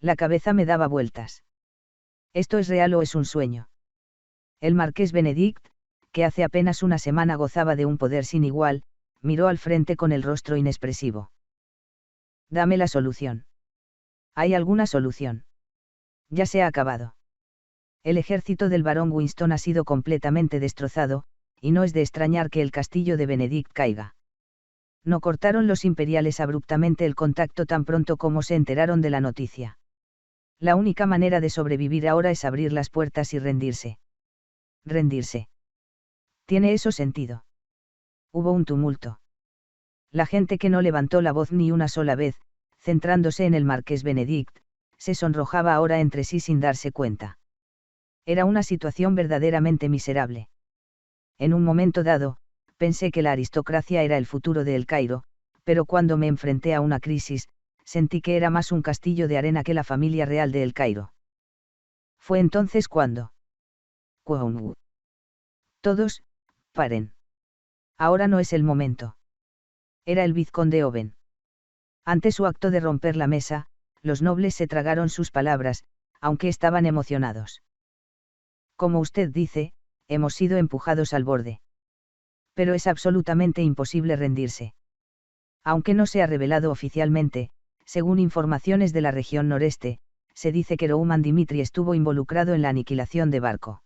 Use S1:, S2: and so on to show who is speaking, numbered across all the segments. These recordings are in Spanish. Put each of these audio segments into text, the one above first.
S1: La cabeza me daba vueltas. ¿Esto es real o es un sueño? El marqués Benedict, que hace apenas una semana gozaba de un poder sin igual, miró al frente con el rostro inexpresivo. Dame la solución. ¿Hay alguna solución? Ya se ha acabado. El ejército del barón Winston ha sido completamente destrozado, y no es de extrañar que el castillo de Benedict caiga. No cortaron los imperiales abruptamente el contacto tan pronto como se enteraron de la noticia. La única manera de sobrevivir ahora es abrir las puertas y rendirse. Rendirse. ¿Tiene eso sentido? Hubo un tumulto. La gente que no levantó la voz ni una sola vez, centrándose en el marqués Benedict, se sonrojaba ahora entre sí sin darse cuenta. Era una situación verdaderamente miserable. En un momento dado, pensé que la aristocracia era el futuro de El Cairo, pero cuando me enfrenté a una crisis, sentí que era más un castillo de arena que la familia real de El Cairo. Fue entonces cuando. Todos, paren. Ahora no es el momento. Era el vizconde Owen. Ante su acto de romper la mesa, los nobles se tragaron sus palabras, aunque estaban emocionados. Como usted dice, hemos sido empujados al borde. Pero es absolutamente imposible rendirse. Aunque no se ha revelado oficialmente, según informaciones de la región noreste, se dice que Rouman Dimitri estuvo involucrado en la aniquilación de Barco.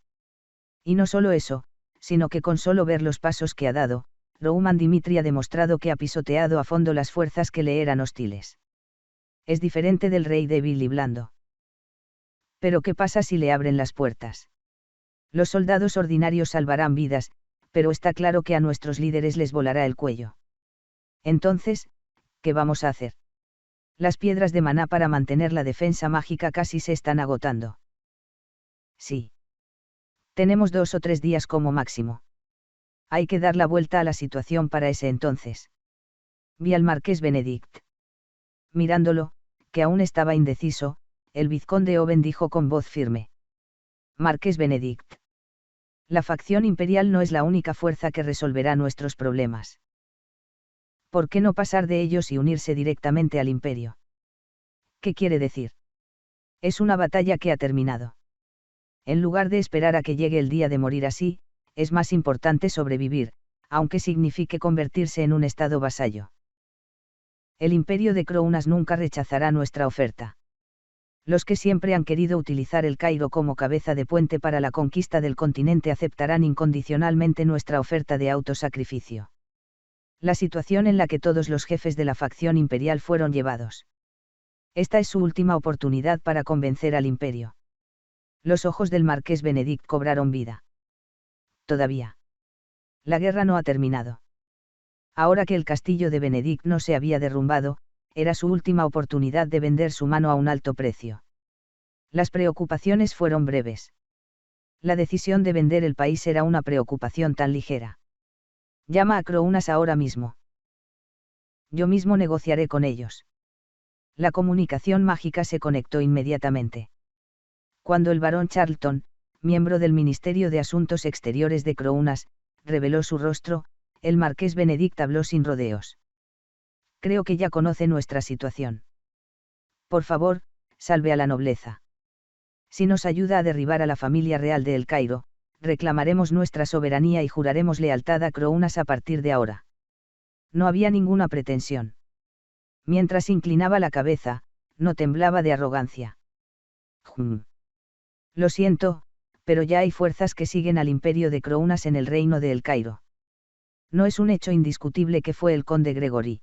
S1: Y no solo eso, sino que con solo ver los pasos que ha dado, Rouman Dimitri ha demostrado que ha pisoteado a fondo las fuerzas que le eran hostiles. Es diferente del rey débil y blando. Pero ¿qué pasa si le abren las puertas? Los soldados ordinarios salvarán vidas, pero está claro que a nuestros líderes les volará el cuello. Entonces, ¿qué vamos a hacer? Las piedras de maná para mantener la defensa mágica casi se están agotando. Sí. Tenemos 2 o 3 días como máximo. Hay que dar la vuelta a la situación para ese entonces. Vi al marqués Benedict. Mirándolo, que aún estaba indeciso, el vizconde Owen dijo con voz firme. Marqués Benedict. La facción imperial no es la única fuerza que resolverá nuestros problemas. ¿Por qué no pasar de ellos y unirse directamente al imperio? ¿Qué quiere decir? Es una batalla que ha terminado. En lugar de esperar a que llegue el día de morir así, es más importante sobrevivir, aunque signifique convertirse en un estado vasallo. El imperio de Crounas nunca rechazará nuestra oferta. Los que siempre han querido utilizar El Cairo como cabeza de puente para la conquista del continente aceptarán incondicionalmente nuestra oferta de autosacrificio. La situación en la que todos los jefes de la facción imperial fueron llevados. Esta es su última oportunidad para convencer al imperio. Los ojos del marqués Benedict cobraron vida. Todavía. La guerra no ha terminado. Ahora que el castillo de Benedict no se había derrumbado, era su última oportunidad de vender su mano a un alto precio. Las preocupaciones fueron breves. La decisión de vender el país era una preocupación tan ligera. Llama a Crounas ahora mismo. Yo mismo negociaré con ellos. La comunicación mágica se conectó inmediatamente. Cuando el barón Charlton, miembro del Ministerio de Asuntos Exteriores de Crounas, reveló su rostro, el marqués Benedict habló sin rodeos. Creo que ya conoce nuestra situación. Por favor, salve a la nobleza. Si nos ayuda a derribar a la familia real de El Cairo, reclamaremos nuestra soberanía y juraremos lealtad a Crounas a partir de ahora. No había ninguna pretensión. Mientras inclinaba la cabeza, no temblaba de arrogancia. Lo siento, pero ya hay fuerzas que siguen al imperio de Crounas en el reino de El Cairo. No es un hecho indiscutible que fue el conde Gregory.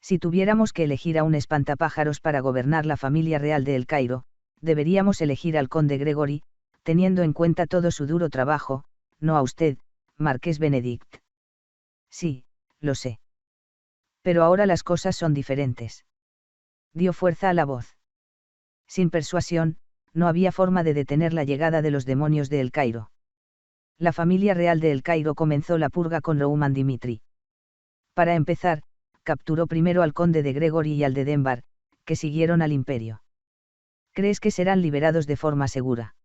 S1: Si tuviéramos que elegir a un espantapájaros para gobernar la familia real de El Cairo, deberíamos elegir al conde Gregory, teniendo en cuenta todo su duro trabajo, no a usted, marqués Benedict. Sí, lo sé. Pero ahora las cosas son diferentes. Dio fuerza a la voz. Sin persuasión, no había forma de detener la llegada de los demonios de El Cairo. La familia real de El Cairo comenzó la purga con Rouman Dimitri. Para empezar, capturó primero al conde de Gregory y al de Denbar, que siguieron al imperio. ¿Crees que serán liberados de forma segura?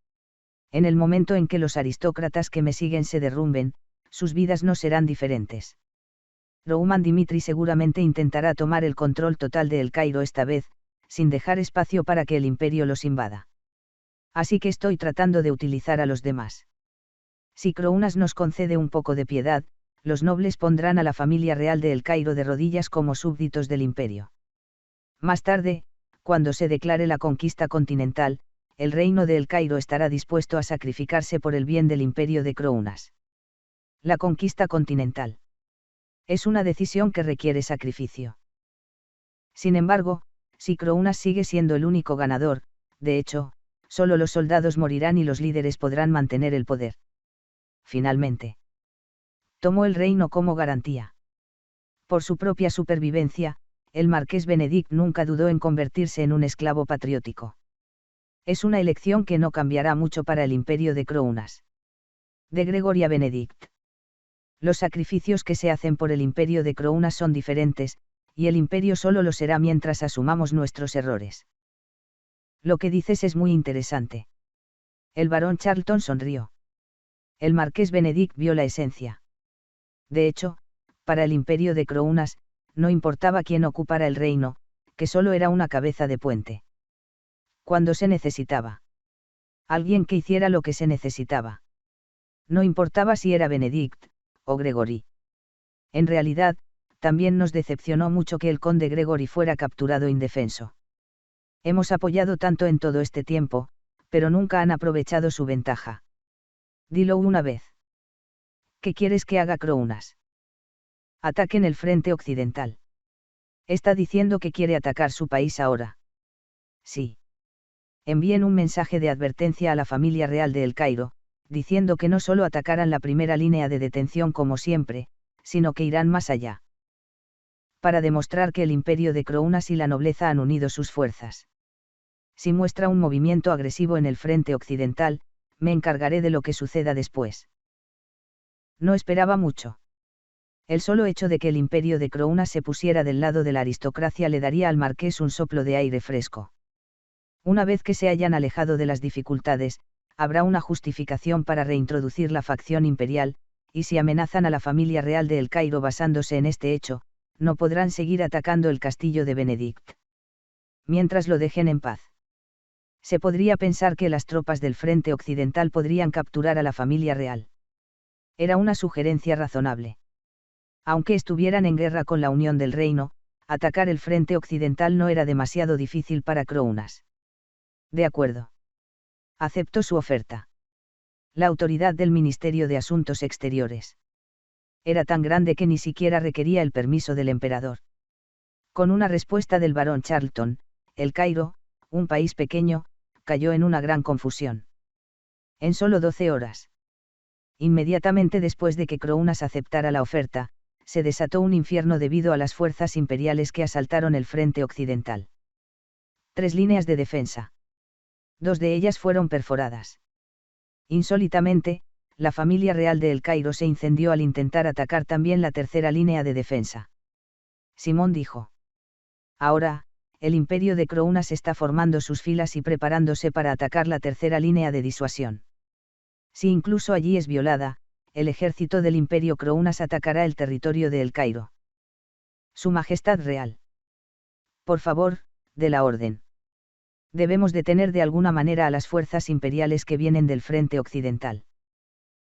S1: En el momento en que los aristócratas que me siguen se derrumben, sus vidas no serán diferentes. Rouman Dimitri seguramente intentará tomar el control total de El Cairo esta vez, sin dejar espacio para que el imperio los invada. Así que estoy tratando de utilizar a los demás. Si Crounas nos concede un poco de piedad, los nobles pondrán a la familia real de El Cairo de rodillas como súbditos del imperio. Más tarde, cuando se declare la conquista continental, el reino de El Cairo estará dispuesto a sacrificarse por el bien del imperio de Crounas. La conquista continental. Es una decisión que requiere sacrificio. Sin embargo, si Crounas sigue siendo el único ganador, de hecho, solo los soldados morirán y los líderes podrán mantener el poder. Finalmente, tomó el reino como garantía. Por su propia supervivencia, el marqués Benedict nunca dudó en convertirse en un esclavo patriótico. Es una elección que no cambiará mucho para el imperio de Crounas. De Gregory a Benedict. Los sacrificios que se hacen por el imperio de Crounas son diferentes, y el imperio solo lo será mientras asumamos nuestros errores. Lo que dices es muy interesante. El barón Charlton sonrió. El marqués Benedict vio la esencia. De hecho, para el imperio de Crounas, no importaba quién ocupara el reino, que solo era una cabeza de puente. Cuando se necesitaba alguien que hiciera lo que se necesitaba. No importaba si era Benedict o Gregory. En realidad, también nos decepcionó mucho que el conde Gregory fuera capturado indefenso. Hemos apoyado tanto en todo este tiempo, pero nunca han aprovechado su ventaja. Dilo una vez. ¿Qué quieres que haga Crounas? Ataquen el frente occidental. Está diciendo que quiere atacar su país ahora. Sí. Envíen un mensaje de advertencia a la familia real de El Cairo, diciendo que no solo atacarán la primera línea de detención como siempre, sino que irán más allá. Para demostrar que el imperio de Crounas y la nobleza han unido sus fuerzas. Si muestra un movimiento agresivo en el frente occidental, me encargaré de lo que suceda después. No esperaba mucho. El solo hecho de que el imperio de Crounas se pusiera del lado de la aristocracia le daría al marqués un soplo de aire fresco. Una vez que se hayan alejado de las dificultades, habrá una justificación para reintroducir la facción imperial, y si amenazan a la familia real de El Cairo basándose en este hecho, no podrán seguir atacando el castillo de Benedict. Mientras lo dejen en paz. Se podría pensar que las tropas del frente occidental podrían capturar a la familia real. Era una sugerencia razonable. Aunque estuvieran en guerra con la Unión del Reino, atacar el frente occidental no era demasiado difícil para Crounas. De acuerdo. Aceptó su oferta. La autoridad del Ministerio de Asuntos Exteriores era tan grande que ni siquiera requería el permiso del emperador. Con una respuesta del barón Charlton, El Cairo, un país pequeño, cayó en una gran confusión. En solo 12 horas. Inmediatamente después de que Crounas aceptara la oferta, se desató un infierno debido a las fuerzas imperiales que asaltaron el frente occidental. 3 líneas de defensa. 2 de ellas fueron perforadas. Insólitamente, la familia real de El Cairo se incendió al intentar atacar también la tercera línea de defensa. Simón dijo. Ahora, el imperio de Crounas está formando sus filas y preparándose para atacar la tercera línea de disuasión. Si incluso allí es violada, el ejército del imperio Crounas atacará el territorio de El Cairo. Su Majestad Real. Por favor, dé la orden. Debemos detener de alguna manera a las fuerzas imperiales que vienen del frente occidental.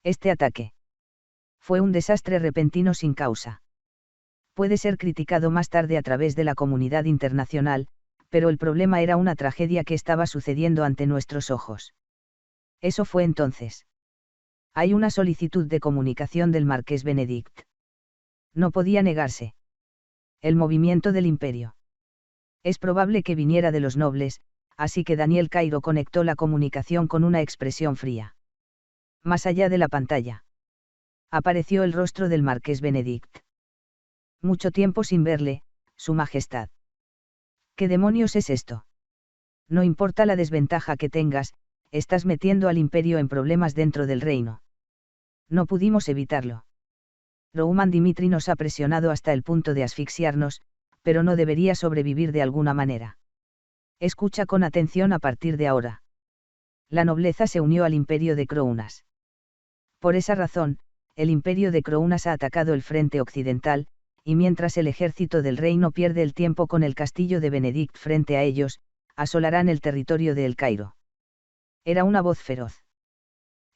S1: Este ataque fue un desastre repentino sin causa. Puede ser criticado más tarde a través de la comunidad internacional, pero el problema era una tragedia que estaba sucediendo ante nuestros ojos. Eso fue entonces. Hay una solicitud de comunicación del marqués Benedict. No podía negarse. El movimiento del imperio. Es probable que viniera de los nobles, así que Daniel Cairo conectó la comunicación con una expresión fría. Más allá de la pantalla. Apareció el rostro del marqués Benedict. Mucho tiempo sin verle, Su Majestad. ¿Qué demonios es esto? No importa la desventaja que tengas, estás metiendo al imperio en problemas dentro del reino. No pudimos evitarlo. Rouman Dimitri nos ha presionado hasta el punto de asfixiarnos, pero no debería sobrevivir de alguna manera. Escucha con atención a partir de ahora. La nobleza se unió al imperio de Crounas. Por esa razón, el imperio de Crounas ha atacado el frente occidental, y mientras el ejército del rey no pierde el tiempo con el castillo de Benedict frente a ellos, asolarán el territorio de El Cairo. Era una voz feroz.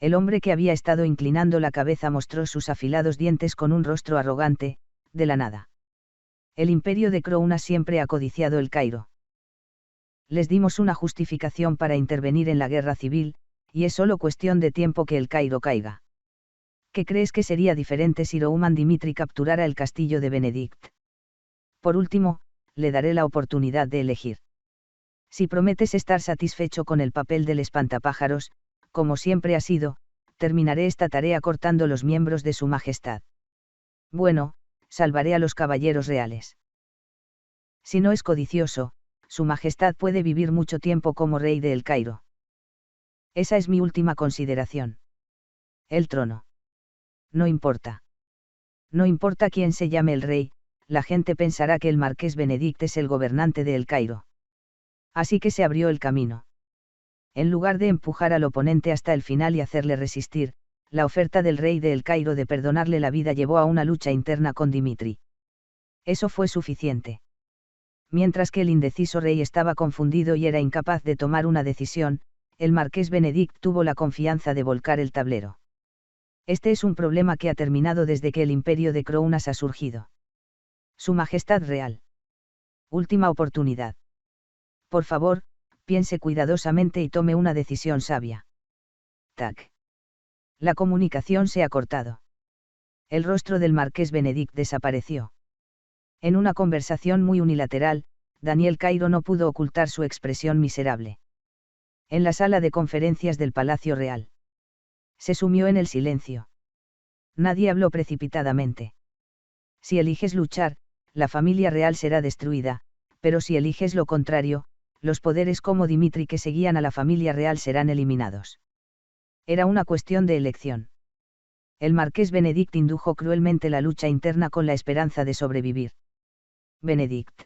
S1: El hombre que había estado inclinando la cabeza mostró sus afilados dientes con un rostro arrogante, de la nada. El imperio de Crouna siempre ha codiciado El Cairo. Les dimos una justificación para intervenir en la guerra civil, y es solo cuestión de tiempo que El Cairo caiga. ¿Qué crees que sería diferente si Rouman Dimitri capturara el castillo de Benedict? Por último, le daré la oportunidad de elegir. Si prometes estar satisfecho con el papel del espantapájaros, como siempre ha sido, terminaré esta tarea cortando los miembros de su majestad. Bueno, salvaré a los caballeros reales. Si no es codicioso, su majestad puede vivir mucho tiempo como rey de El Cairo. Esa es mi última consideración. El trono. No importa. No importa quién se llame el rey, la gente pensará que el marqués Benedict es el gobernante de El Cairo. Así que se abrió el camino. En lugar de empujar al oponente hasta el final y hacerle resistir, la oferta del rey de El Cairo de perdonarle la vida llevó a una lucha interna con Dimitri. Eso fue suficiente. Mientras que el indeciso rey estaba confundido y era incapaz de tomar una decisión, el marqués Benedict tuvo la confianza de volcar el tablero. Este es un problema que ha terminado desde que el imperio de Crounas ha surgido. Su Majestad Real. Última oportunidad. Por favor, piense cuidadosamente y tome una decisión sabia. Tac. La comunicación se ha cortado. El rostro del marqués Benedict desapareció. En una conversación muy unilateral, Daniel Cairo no pudo ocultar su expresión miserable. En la sala de conferencias del Palacio Real. Se sumió en el silencio. Nadie habló precipitadamente. Si eliges luchar, la familia real será destruida, pero si eliges lo contrario, los poderes como Dimitri que seguían a la familia real serán eliminados. Era una cuestión de elección. El marqués Benedict indujo cruelmente la lucha interna con la esperanza de sobrevivir. Benedict.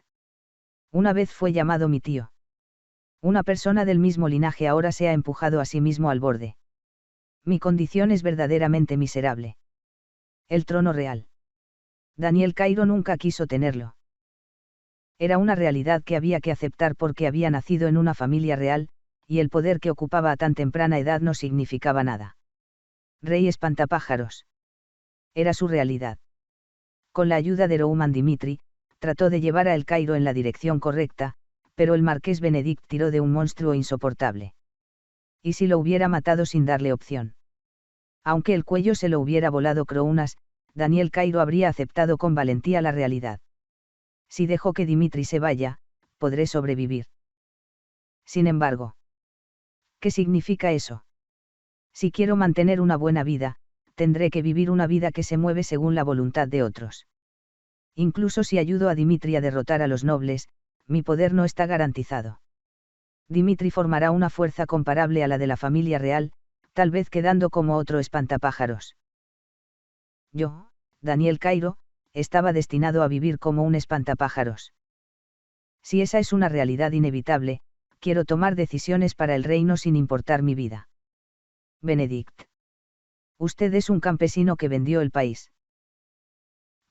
S1: Una vez fue llamado mi tío. Una persona del mismo linaje ahora se ha empujado a sí mismo al borde. Mi condición es verdaderamente miserable. El trono real. Daniel Cairo nunca quiso tenerlo. Era una realidad que había que aceptar porque había nacido en una familia real, y el poder que ocupaba a tan temprana edad no significaba nada. Rey espantapájaros. Era su realidad. Con la ayuda de Rouman Dimitri, trató de llevar a El Cairo en la dirección correcta, pero el marqués Benedict tiró de un monstruo insoportable. ¿Y si lo hubiera matado sin darle opción? Aunque el cuello se lo hubiera volado Crounas, Daniel Cairo habría aceptado con valentía la realidad. Si dejo que Dimitri se vaya, podré sobrevivir. Sin embargo, ¿qué significa eso? Si quiero mantener una buena vida, tendré que vivir una vida que se mueve según la voluntad de otros. Incluso si ayudo a Dimitri a derrotar a los nobles, mi poder no está garantizado. Dimitri formará una fuerza comparable a la de la familia real, tal vez quedando como otro espantapájaros. Yo, Daniel Cairo, estaba destinado a vivir como un espantapájaros. Si esa es una realidad inevitable, quiero tomar decisiones para el reino sin importar mi vida. Benedict. Usted es un campesino que vendió el país.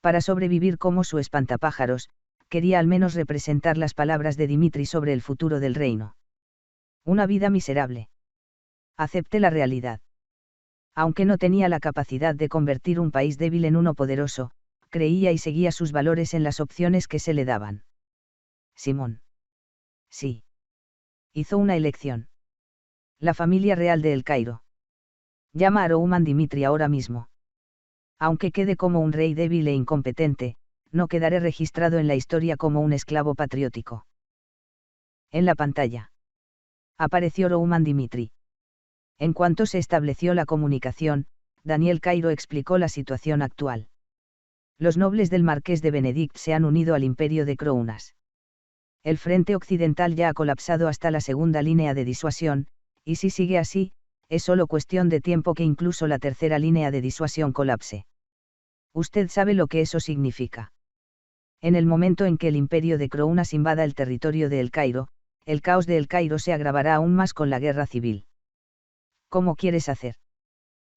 S1: Para sobrevivir como su espantapájaros, quería al menos representar las palabras de Dimitri sobre el futuro del reino. Una vida miserable. Acepté la realidad. Aunque no tenía la capacidad de convertir un país débil en uno poderoso, creía y seguía sus valores en las opciones que se le daban. Simón. Sí. Hizo una elección. La familia real de El Cairo. Llama a Rouman Dimitri ahora mismo. Aunque quede como un rey débil e incompetente, no quedaré registrado en la historia como un esclavo patriótico. En la pantalla. Apareció Rouman Dimitri. En cuanto se estableció la comunicación, Daniel Cairo explicó la situación actual. Los nobles del marqués de Benedict se han unido al imperio de Crounas. El frente occidental ya ha colapsado hasta la segunda línea de disuasión, y si sigue así, es solo cuestión de tiempo que incluso la tercera línea de disuasión colapse. Usted sabe lo que eso significa. En el momento en que el imperio de Crounas invada el territorio de El Cairo, el caos de El Cairo se agravará aún más con la guerra civil. ¿Cómo quieres hacer?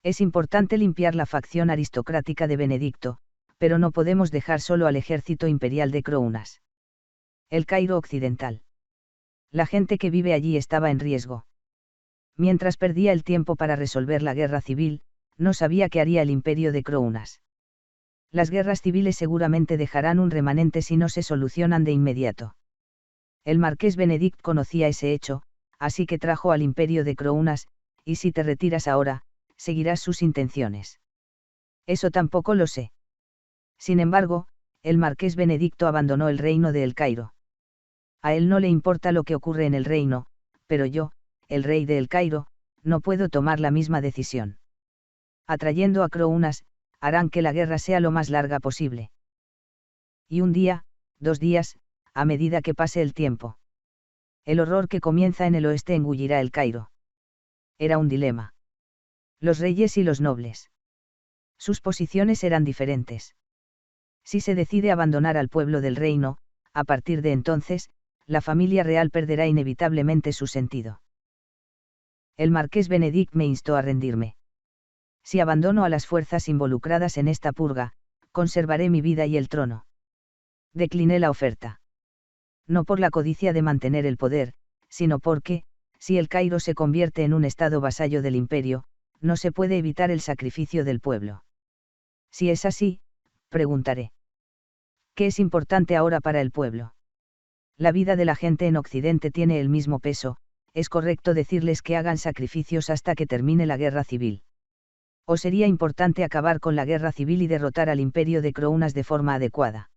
S1: Es importante limpiar la facción aristocrática de Benedicto, Pero no podemos dejar solo al ejército imperial de Crounas. El Cairo occidental. La gente que vive allí estaba en riesgo. Mientras perdía el tiempo para resolver la guerra civil, no sabía qué haría el imperio de Crounas. Las guerras civiles seguramente dejarán un remanente si no se solucionan de inmediato. El marqués Benedict conocía ese hecho, así que trajo al imperio de Crounas, y si te retiras ahora, seguirás sus intenciones. Eso tampoco lo sé. Sin embargo, el marqués Benedicto abandonó el reino de El Cairo. A él no le importa lo que ocurre en el reino, pero yo, el rey de El Cairo, no puedo tomar la misma decisión. Atrayendo a Crounas, harán que la guerra sea lo más larga posible. Y un día, 2 días, a medida que pase el tiempo. El horror que comienza en el oeste engullirá El Cairo. Era un dilema. Los reyes y los nobles. Sus posiciones eran diferentes. Si se decide abandonar al pueblo del reino, a partir de entonces, la familia real perderá inevitablemente su sentido. El marqués Benedict me instó a rendirme. Si abandono a las fuerzas involucradas en esta purga, conservaré mi vida y el trono. Decliné la oferta. No por la codicia de mantener el poder, sino porque, si el Cairo se convierte en un estado vasallo del imperio, no se puede evitar el sacrificio del pueblo. Si es así, preguntaré. ¿Qué es importante ahora para el pueblo? La vida de la gente en Occidente tiene el mismo peso, es correcto decirles que hagan sacrificios hasta que termine la guerra civil. ¿O sería importante acabar con la guerra civil y derrotar al imperio de Crounas de forma adecuada?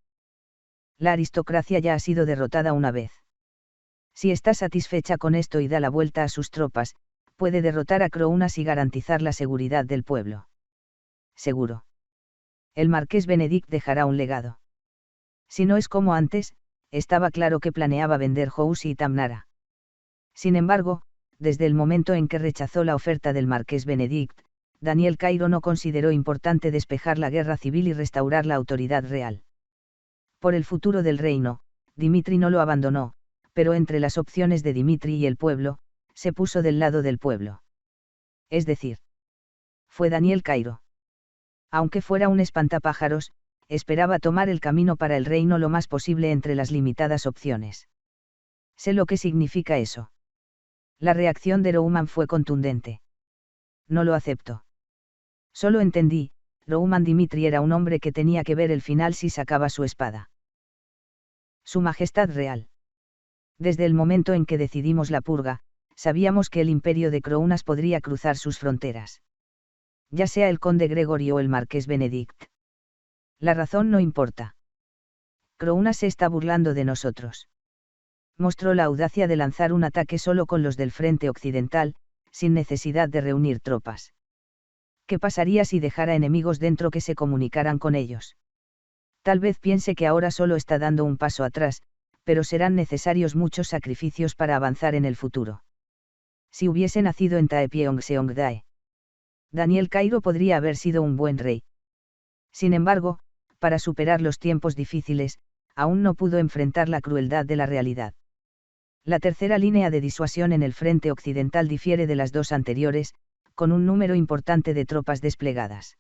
S1: La aristocracia ya ha sido derrotada una vez. Si está satisfecha con esto y da la vuelta a sus tropas, puede derrotar a Crounas y garantizar la seguridad del pueblo. Seguro. El marqués Benedict dejará un legado. Si no es como antes, estaba claro que planeaba vender Hous y Tamnara. Sin embargo, desde el momento en que rechazó la oferta del marqués Benedict, Daniel Cairo no consideró importante despejar la guerra civil y restaurar la autoridad real. Por el futuro del reino, Dimitri no lo abandonó, pero entre las opciones de Dimitri y el pueblo, se puso del lado del pueblo. Es decir, fue Daniel Cairo. Aunque fuera un espantapájaros, esperaba tomar el camino para el reino lo más posible entre las limitadas opciones. Sé lo que significa eso. La reacción de Rouman fue contundente. No lo acepto. Solo entendí, Rouman Dimitri era un hombre que tenía que ver el final si sacaba su espada. Su Majestad Real. Desde el momento en que decidimos la purga, sabíamos que el imperio de Crounas podría cruzar sus fronteras. Ya sea el conde Gregorio o el marqués Benedict. La razón no importa. Crounas se está burlando de nosotros. Mostró la audacia de lanzar un ataque solo con los del frente occidental, sin necesidad de reunir tropas. ¿Qué pasaría si dejara enemigos dentro que se comunicaran con ellos? Tal vez piense que ahora solo está dando un paso atrás, pero serán necesarios muchos sacrificios para avanzar en el futuro. Si hubiese nacido en Taepyeong-seongdae, Daniel Cairo podría haber sido un buen rey. Sin embargo, para superar los tiempos difíciles, aún no pudo enfrentar la crueldad de la realidad. La tercera línea de disuasión en el frente occidental difiere de las dos anteriores, con un número importante de tropas desplegadas.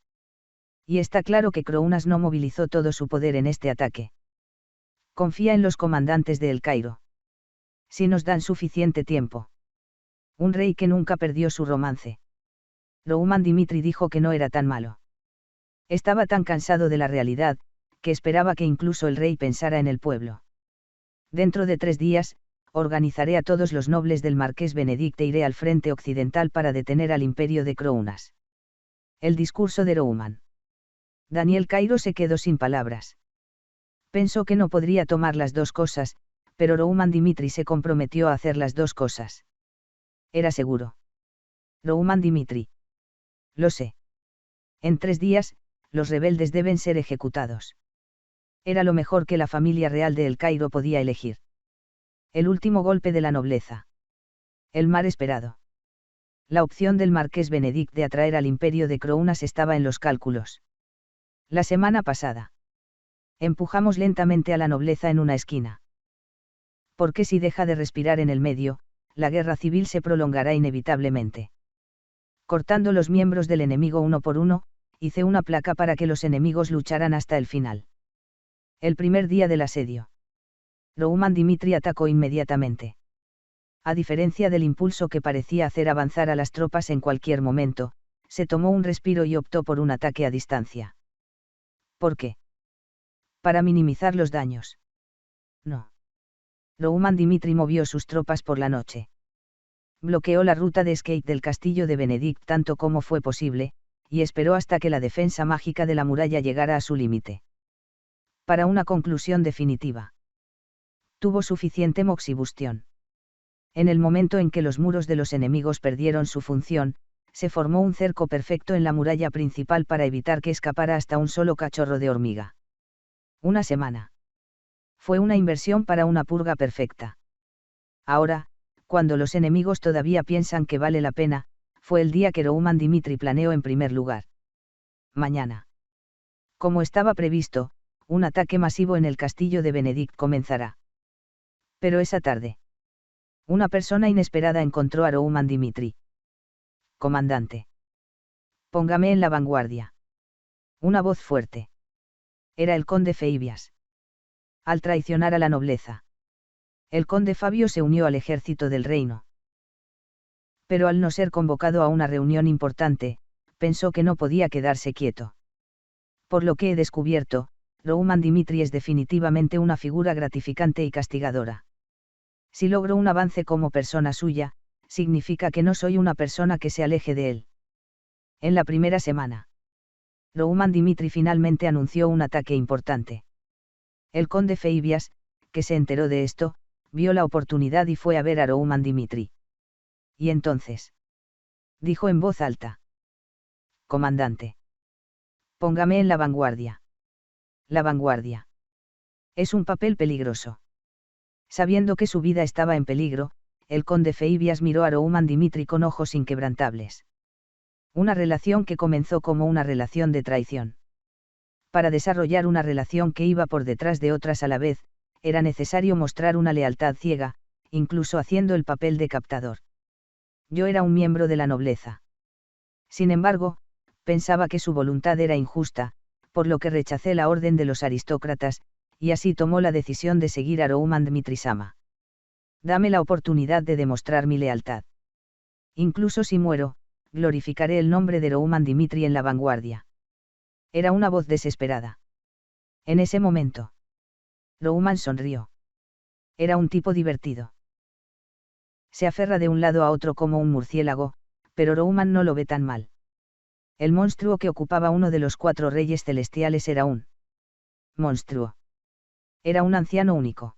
S1: Y está claro que Crounas no movilizó todo su poder en este ataque. Confía en los comandantes de El Cairo. Si nos dan suficiente tiempo. Un rey que nunca perdió su romance. Rouman Dimitri dijo que no era tan malo. Estaba tan cansado de la realidad, que esperaba que incluso el rey pensara en el pueblo. Dentro de 3 días, organizaré a todos los nobles del marqués Benedict e iré al frente occidental para detener al imperio de Crounas. El discurso de Rouman. Daniel Cairo se quedó sin palabras. Pensó que no podría tomar las dos cosas, pero Rouman Dimitri se comprometió a hacer las dos cosas. Era seguro. Rouman Dimitri. Lo sé. En 3 días, los rebeldes deben ser ejecutados. Era lo mejor que la familia real de El Cairo podía elegir. El último golpe de la nobleza. El mar esperado. La opción del marqués Benedict de atraer al imperio de Crounas estaba en los cálculos. La semana pasada. Empujamos lentamente a la nobleza en una esquina. Porque si deja de respirar en el medio, la guerra civil se prolongará inevitablemente. Cortando los miembros del enemigo uno por uno, hice una placa para que los enemigos lucharan hasta el final. El primer día del asedio. Rouman Dimitri atacó inmediatamente. A diferencia del impulso que parecía hacer avanzar a las tropas en cualquier momento, se tomó un respiro y optó por un ataque a distancia. ¿Por qué? Para minimizar los daños. No. Rouman Dimitri movió sus tropas por la noche. Bloqueó la ruta de escape del castillo de Benedict tanto como fue posible, y esperó hasta que la defensa mágica de la muralla llegara a su límite. Para una conclusión definitiva. Tuvo suficiente moxibustión. En el momento en que los muros de los enemigos perdieron su función, se formó un cerco perfecto en la muralla principal para evitar que escapara hasta un solo cachorro de hormiga. Una semana. Fue una inversión para una purga perfecta. Ahora, cuando los enemigos todavía piensan que vale la pena, fue el día que Rouman Dimitri planeó en primer lugar. Mañana. Como estaba previsto, un ataque masivo en el castillo de Benedict comenzará. Pero esa tarde. Una persona inesperada encontró a Rouman Dimitri. Comandante. Póngame en la vanguardia. Una voz fuerte. Era el conde Feibias. Al traicionar a la nobleza. El conde Fabio se unió al ejército del reino. Pero al no ser convocado a una reunión importante, pensó que no podía quedarse quieto. Por lo que he descubierto, Rouman Dimitri es definitivamente una figura gratificante y castigadora. Si logro un avance como persona suya, significa que no soy una persona que se aleje de él. En la primera semana, Rouman Dimitri finalmente anunció un ataque importante. El conde Feibias, que se enteró de esto, vio la oportunidad y fue a ver a Rouman Dimitri. Y entonces, dijo en voz alta: Comandante, póngame en la vanguardia. La vanguardia. Es un papel peligroso. Sabiendo que su vida estaba en peligro, el conde Feibias miró a Rouman Dimitri con ojos inquebrantables. Una relación que comenzó como una relación de traición. Para desarrollar una relación que iba por detrás de otras a la vez, era necesario mostrar una lealtad ciega, incluso haciendo el papel de captador. Yo era un miembro de la nobleza. Sin embargo, pensaba que su voluntad era injusta, por lo que rechacé la orden de los aristócratas, y así tomó la decisión de seguir a Rouman Dimitri-sama. Dame la oportunidad de demostrar mi lealtad. Incluso si muero, glorificaré el nombre de Rouman Dimitri en la vanguardia. Era una voz desesperada. En ese momento, Rouman sonrió. Era un tipo divertido. Se aferra de un lado a otro como un murciélago, pero Rouman no lo ve tan mal. El monstruo que ocupaba uno de los 4 reyes celestiales era un monstruo. Era un anciano único.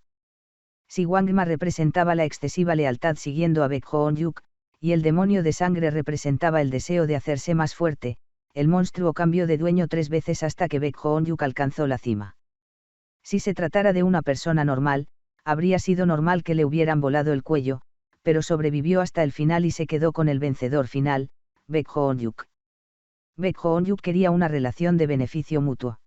S1: Si Wangma representaba la excesiva lealtad siguiendo a Baekje-onjuk, y el demonio de sangre representaba el deseo de hacerse más fuerte, el monstruo cambió de dueño 3 veces hasta que Baekje-onjuk alcanzó la cima. Si se tratara de una persona normal, habría sido normal que le hubieran volado el cuello, pero sobrevivió hasta el final y se quedó con el vencedor final, Baekje-onjuk. Baekje-onjuk quería una relación de beneficio mutuo.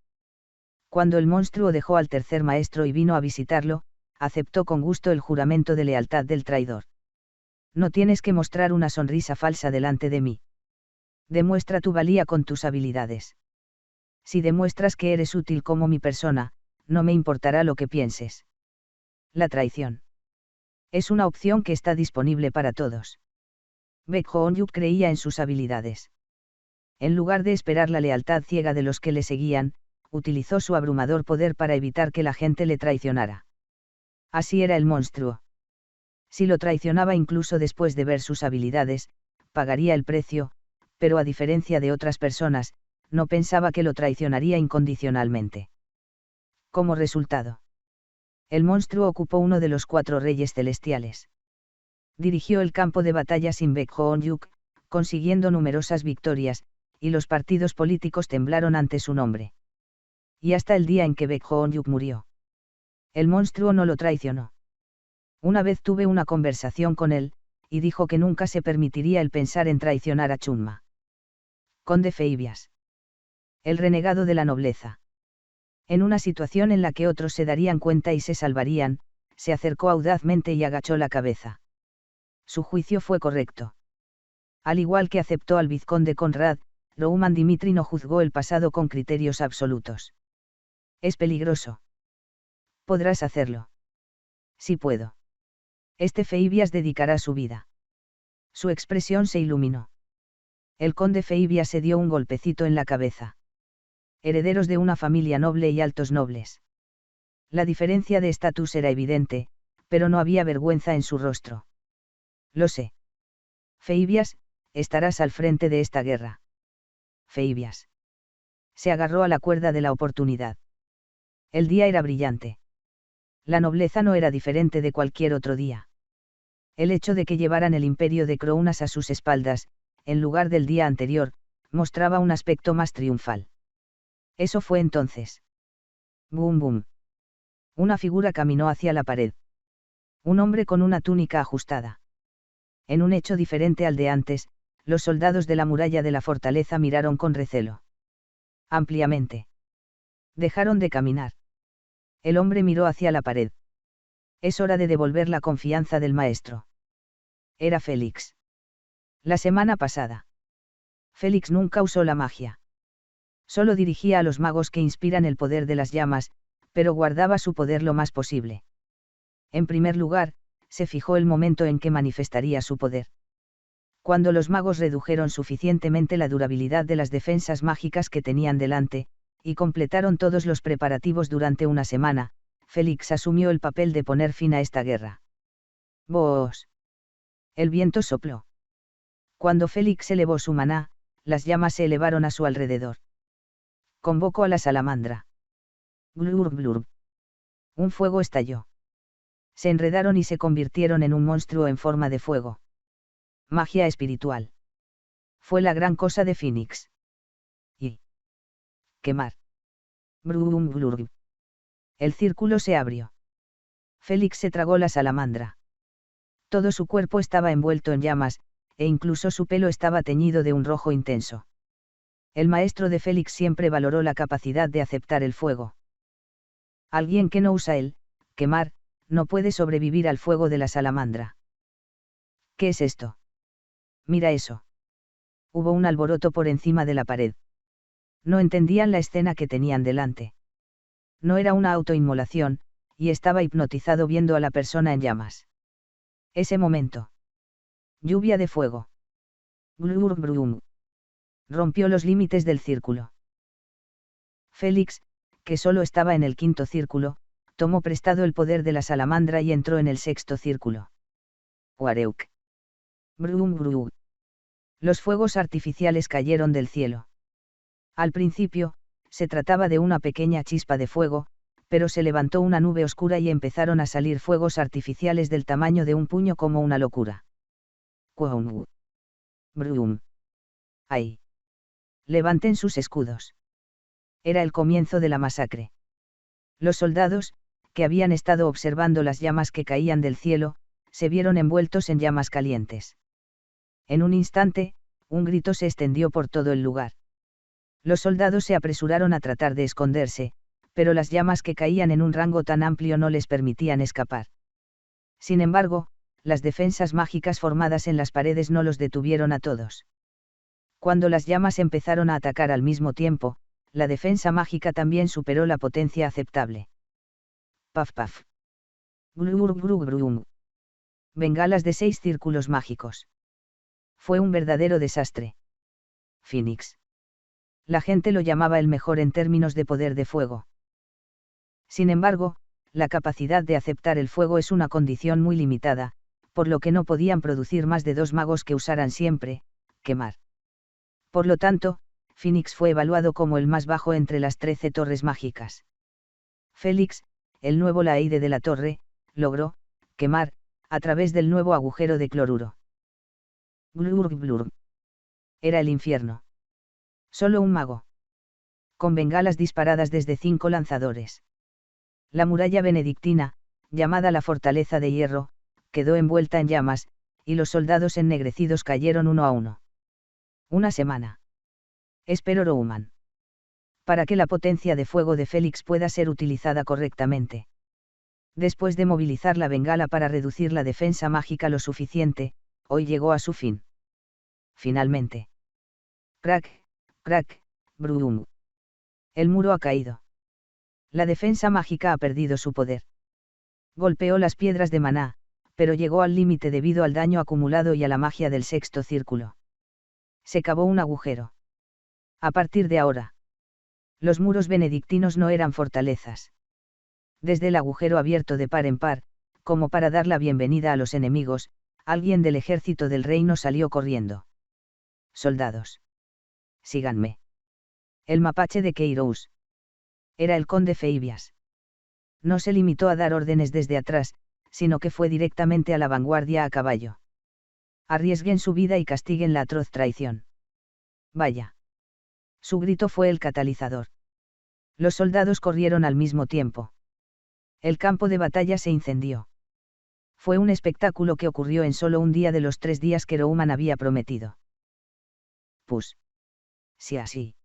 S1: Cuando el monstruo dejó al tercer maestro y vino a visitarlo, aceptó con gusto el juramento de lealtad del traidor. No tienes que mostrar una sonrisa falsa delante de mí. Demuestra tu valía con tus habilidades. Si demuestras que eres útil como mi persona, no me importará lo que pienses. La traición. Es una opción que está disponible para todos. Baekje-onjuk creía en sus habilidades. En lugar de esperar la lealtad ciega de los que le seguían, utilizó su abrumador poder para evitar que la gente le traicionara. Así era el monstruo. Si lo traicionaba incluso después de ver sus habilidades, pagaría el precio, pero a diferencia de otras personas, no pensaba que lo traicionaría incondicionalmente. Como resultado, el monstruo ocupó uno de los 4 reyes celestiales. Dirigió el campo de batalla sin Baekje-onjuk, consiguiendo numerosas victorias, y los partidos políticos temblaron ante su nombre. Y hasta el día en que Baekje-onjuk murió, el monstruo no lo traicionó. Una vez tuve una conversación con él, y dijo que nunca se permitiría el pensar en traicionar a Chunma. Conde Feibias. El renegado de la nobleza. En una situación en la que otros se darían cuenta y se salvarían, se acercó audazmente y agachó la cabeza. Su juicio fue correcto. Al igual que aceptó al vizconde Conrad, Rouman Dimitri no juzgó el pasado con criterios absolutos. Es peligroso. Podrás hacerlo. Sí puedo. Este Feibias dedicará su vida. Su expresión se iluminó. El conde Feibias se dio un golpecito en la cabeza. Herederos de una familia noble y altos nobles. La diferencia de estatus era evidente, pero no había vergüenza en su rostro. Lo sé. Feibias, estarás al frente de esta guerra. Feibias. Se agarró a la cuerda de la oportunidad. El día era brillante. La nobleza no era diferente de cualquier otro día. El hecho de que llevaran el imperio de Crounas a sus espaldas, en lugar del día anterior, mostraba un aspecto más triunfal. Eso fue entonces. Boom boom. Una figura caminó hacia la pared. Un hombre con una túnica ajustada. En un hecho diferente al de antes, los soldados de la muralla de la fortaleza miraron con recelo. Ampliamente. Dejaron de caminar. El hombre miró hacia la pared. Es hora de devolver la confianza del maestro. Era Félix. La semana pasada. Félix nunca usó la magia. Solo dirigía a los magos que inspiran el poder de las llamas, pero guardaba su poder lo más posible. En primer lugar, se fijó el momento en que manifestaría su poder. Cuando los magos redujeron suficientemente la durabilidad de las defensas mágicas que tenían delante, y completaron todos los preparativos durante una semana, Félix asumió el papel de poner fin a esta guerra. ¡Boos! El viento sopló. Cuando Félix elevó su maná, las llamas se elevaron a su alrededor. Convocó a la salamandra. Glurb glurb. Un fuego estalló. Se enredaron y se convirtieron en un monstruo en forma de fuego. Magia espiritual. Fue la gran cosa de Phoenix. Y quemar. Brum glurb. El círculo se abrió. Félix se tragó la salamandra. Todo su cuerpo estaba envuelto en llamas, e incluso su pelo estaba teñido de un rojo intenso. El maestro de Félix siempre valoró la capacidad de aceptar el fuego. Alguien que no usa el quemar, no puede sobrevivir al fuego de la salamandra. ¿Qué es esto? Mira eso. Hubo un alboroto por encima de la pared. No entendían la escena que tenían delante. No era una autoinmolación, y estaba hipnotizado viendo a la persona en llamas. Ese momento. Lluvia de fuego. Glur brum. Rompió los límites del círculo. Félix, que solo estaba en el quinto círculo, tomó prestado el poder de la salamandra y entró en el sexto círculo. Wareuk. Brum brum. Los fuegos artificiales cayeron del cielo. Al principio, se trataba de una pequeña chispa de fuego, pero se levantó una nube oscura y empezaron a salir fuegos artificiales del tamaño de un puño como una locura. Quoum. Brum. ¡Ay! Levanten sus escudos. Era el comienzo de la masacre. Los soldados, que habían estado observando las llamas que caían del cielo, se vieron envueltos en llamas calientes. En un instante, un grito se extendió por todo el lugar. Los soldados se apresuraron a tratar de esconderse, pero las llamas que caían en un rango tan amplio no les permitían escapar. Sin embargo, las defensas mágicas formadas en las paredes no los detuvieron a todos. Cuando las llamas empezaron a atacar al mismo tiempo, la defensa mágica también superó la potencia aceptable. Paf paf. Glur glur grum. Bengalas de 6 círculos mágicos. Fue un verdadero desastre. Phoenix. La gente lo llamaba el mejor en términos de poder de fuego. Sin embargo, la capacidad de aceptar el fuego es una condición muy limitada, por lo que no podían producir más de 2 magos que usaran siempre quemar. Por lo tanto, Phoenix fue evaluado como el más bajo entre las 13 torres mágicas. Félix, el nuevo Laide de la torre, logró quemar a través del nuevo agujero de cloruro. Glur glur. Era el infierno. Solo un mago. Con bengalas disparadas desde 5 lanzadores. La muralla benedictina, llamada la Fortaleza de Hierro, quedó envuelta en llamas, y los soldados ennegrecidos cayeron uno a uno. Una semana. Esperó Rouman. Para que la potencia de fuego de Félix pueda ser utilizada correctamente. Después de movilizar la bengala para reducir la defensa mágica lo suficiente, hoy llegó a su fin. Finalmente. Crack, Crack, brum. El muro ha caído. La defensa mágica ha perdido su poder. Golpeó las piedras de maná, pero llegó al límite debido al daño acumulado y a la magia del sexto círculo. Se cavó un agujero. A partir de ahora, los muros benedictinos no eran fortalezas. Desde el agujero abierto de par en par, como para dar la bienvenida a los enemigos, alguien del ejército del reino salió corriendo. Soldados. Síganme. El mapache de Queiroz. Era el conde Feibias. No se limitó a dar órdenes desde atrás, sino que fue directamente a la vanguardia a caballo. Arriesguen su vida y castiguen la atroz traición. Vaya. Su grito fue el catalizador. Los soldados corrieron al mismo tiempo. El campo de batalla se incendió. Fue un espectáculo que ocurrió en solo un día de los 3 días que Rohuman había prometido. Pues. Sí, así.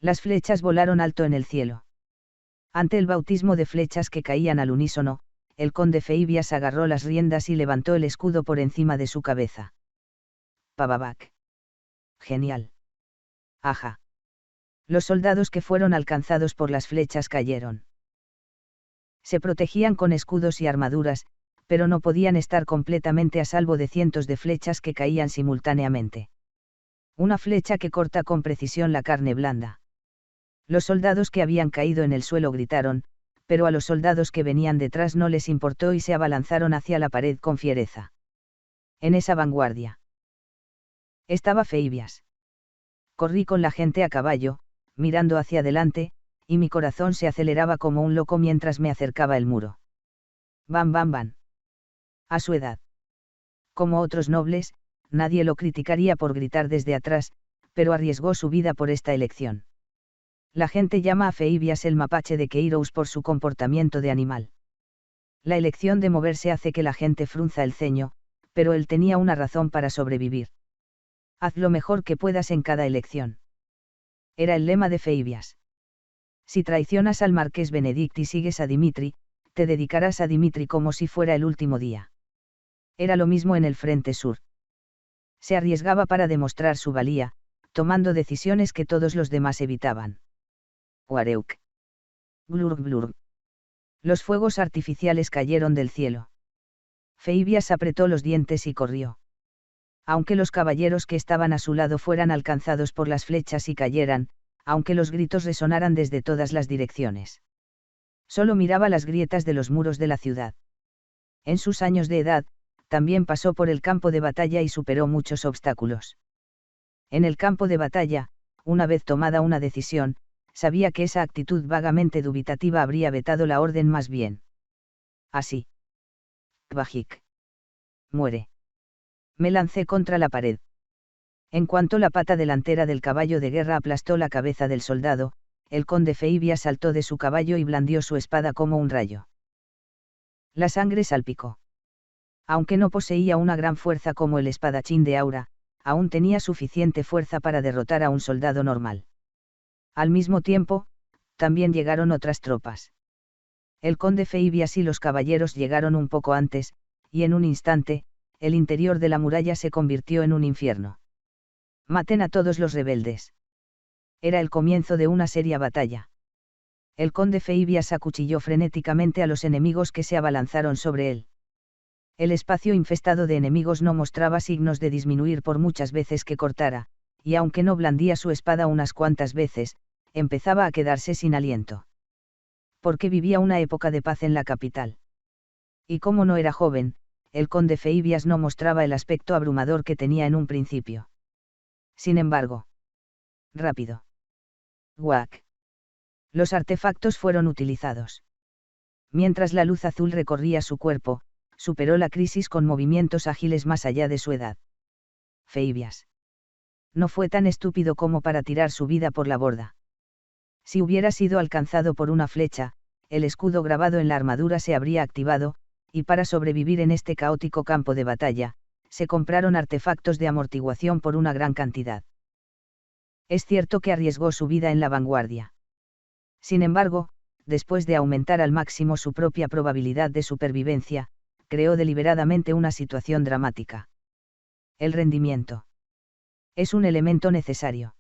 S1: Las flechas volaron alto en el cielo. Ante el bautismo de flechas que caían al unísono, el conde Feibias agarró las riendas y levantó el escudo por encima de su cabeza. Pavabac. Genial. Ajá. Los soldados que fueron alcanzados por las flechas cayeron. Se protegían con escudos y armaduras, pero no podían estar completamente a salvo de cientos de flechas que caían simultáneamente. Una flecha que corta con precisión la carne blanda. Los soldados que habían caído en el suelo gritaron, pero a los soldados que venían detrás no les importó y se abalanzaron hacia la pared con fiereza. En esa vanguardia estaba Feibias. Corrí con la gente a caballo, mirando hacia adelante, y mi corazón se aceleraba como un loco mientras me acercaba el muro. Bam bam bam. A su edad. Como otros nobles, nadie lo criticaría por gritar desde atrás, pero arriesgó su vida por esta elección. La gente llama a Feibias el mapache de Queiroz por su comportamiento de animal. La elección de moverse hace que la gente frunza el ceño, pero él tenía una razón para sobrevivir. Haz lo mejor que puedas en cada elección. Era el lema de Feibias. Si traicionas al marqués Benedict y sigues a Dimitri, te dedicarás a Dimitri como si fuera el último día. Era lo mismo en el frente sur. Se arriesgaba para demostrar su valía, tomando decisiones que todos los demás evitaban. Wareuk. Glurg glurg. Los fuegos artificiales cayeron del cielo. Feibias apretó los dientes y corrió. Aunque los caballeros que estaban a su lado fueran alcanzados por las flechas y cayeran, aunque los gritos resonaran desde todas las direcciones. Solo miraba las grietas de los muros de la ciudad. En sus años de edad, también pasó por el campo de batalla y superó muchos obstáculos. En el campo de batalla, una vez tomada una decisión, sabía que esa actitud vagamente dubitativa habría vetado la orden más bien. Así. Kvajik. Muere. Me lancé contra la pared. En cuanto la pata delantera del caballo de guerra aplastó la cabeza del soldado, el conde Feibias saltó de su caballo y blandió su espada como un rayo. La sangre salpicó. Aunque no poseía una gran fuerza como el espadachín de Aura, aún tenía suficiente fuerza para derrotar a un soldado normal. Al mismo tiempo, también llegaron otras tropas. El conde Feibias y los caballeros llegaron un poco antes, y en un instante, el interior de la muralla se convirtió en un infierno. Maten a todos los rebeldes. Era el comienzo de una seria batalla. El conde Feibias acuchilló frenéticamente a los enemigos que se abalanzaron sobre él. El espacio infestado de enemigos no mostraba signos de disminuir por muchas veces que cortara, y aunque no blandía su espada unas cuantas veces, empezaba a quedarse sin aliento. Porque vivía una época de paz en la capital. Y como no era joven, el conde Feibias no mostraba el aspecto abrumador que tenía en un principio. Sin embargo. Rápido. Guac. Los artefactos fueron utilizados. Mientras la luz azul recorría su cuerpo, superó la crisis con movimientos ágiles más allá de su edad. Feibias. No fue tan estúpido como para tirar su vida por la borda. Si hubiera sido alcanzado por una flecha, el escudo grabado en la armadura se habría activado, y para sobrevivir en este caótico campo de batalla, se compraron artefactos de amortiguación por una gran cantidad. Es cierto que arriesgó su vida en la vanguardia. Sin embargo, después de aumentar al máximo su propia probabilidad de supervivencia, creó deliberadamente una situación dramática. El rendimiento. Es un elemento necesario.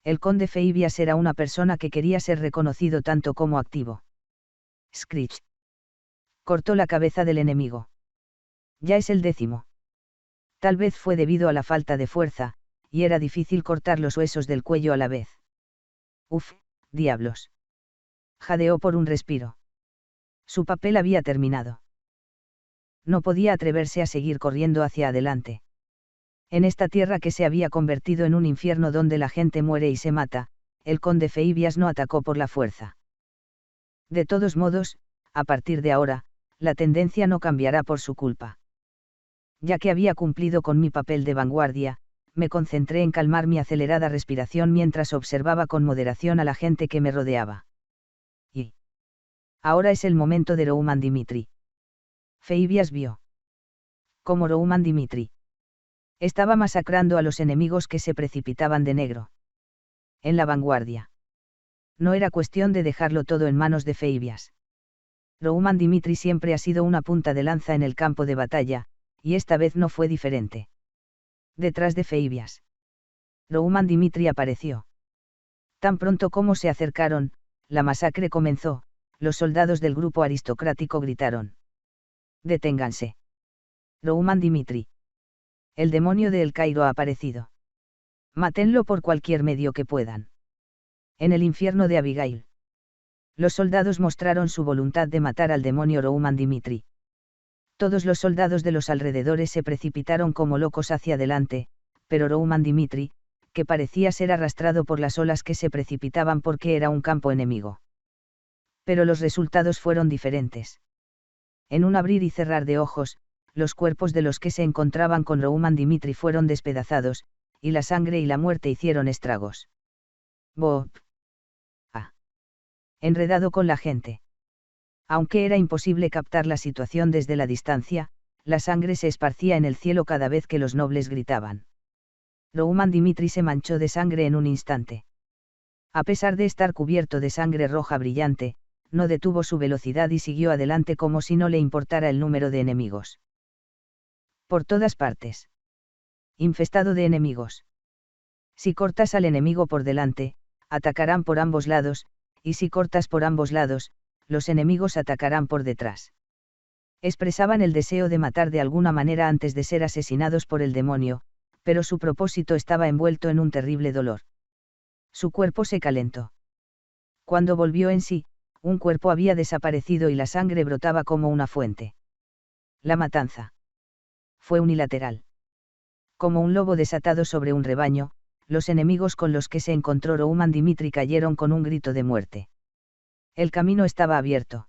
S1: El conde Feibias era una persona que quería ser reconocido tanto como activo. Screech. Cortó la cabeza del enemigo. Ya es el 10º. Tal vez fue debido a la falta de fuerza, y era difícil cortar los huesos del cuello a la vez. Uf, diablos. Jadeó por un respiro. Su papel había terminado. No podía atreverse a seguir corriendo hacia adelante. En esta tierra que se había convertido en un infierno donde la gente muere y se mata, el conde Feibias no atacó por la fuerza. De todos modos, a partir de ahora, la tendencia no cambiará por su culpa. Ya que había cumplido con mi papel de vanguardia, me concentré en calmar mi acelerada respiración mientras observaba con moderación a la gente que me rodeaba. Y ahora es el momento de Rouman Dimitri. Feibias vio cómo Rouman Dimitri estaba masacrando a los enemigos que se precipitaban de negro. En la vanguardia. No era cuestión de dejarlo todo en manos de Feibias. Rouman Dimitri siempre ha sido una punta de lanza en el campo de batalla, y esta vez no fue diferente. Detrás de Feibias, Rouman Dimitri apareció. Tan pronto como se acercaron, la masacre comenzó, los soldados del grupo aristocrático gritaron. ¡Deténganse! Rouman Dimitri. El demonio de El Cairo ha aparecido. Mátenlo por cualquier medio que puedan. En el infierno de Abigail. Los soldados mostraron su voluntad de matar al demonio Rouman Dimitri. Todos los soldados de los alrededores se precipitaron como locos hacia adelante, pero Rouman Dimitri, que parecía ser arrastrado por las olas que se precipitaban porque era un campo enemigo. Pero los resultados fueron diferentes. En un abrir y cerrar de ojos, los cuerpos de los que se encontraban con Rouman Dimitri fueron despedazados, y la sangre y la muerte hicieron estragos. Bob. Enredado con la gente. Aunque era imposible captar la situación desde la distancia, la sangre se esparcía en el cielo cada vez que los nobles gritaban. Rouman Dimitri se manchó de sangre en un instante. A pesar de estar cubierto de sangre roja brillante, no detuvo su velocidad y siguió adelante como si no le importara el número de enemigos. Por todas partes. Infestado de enemigos. Si cortas al enemigo por delante, atacarán por ambos lados, y si cortas por ambos lados, los enemigos atacarán por detrás. Expresaban el deseo de matar de alguna manera antes de ser asesinados por el demonio, pero su propósito estaba envuelto en un terrible dolor. Su cuerpo se calentó. Cuando volvió en sí, un cuerpo había desaparecido y la sangre brotaba como una fuente. La matanza fue unilateral. Como un lobo desatado sobre un rebaño, los enemigos con los que se encontró Rouman Dimitri cayeron con un grito de muerte. El camino estaba abierto.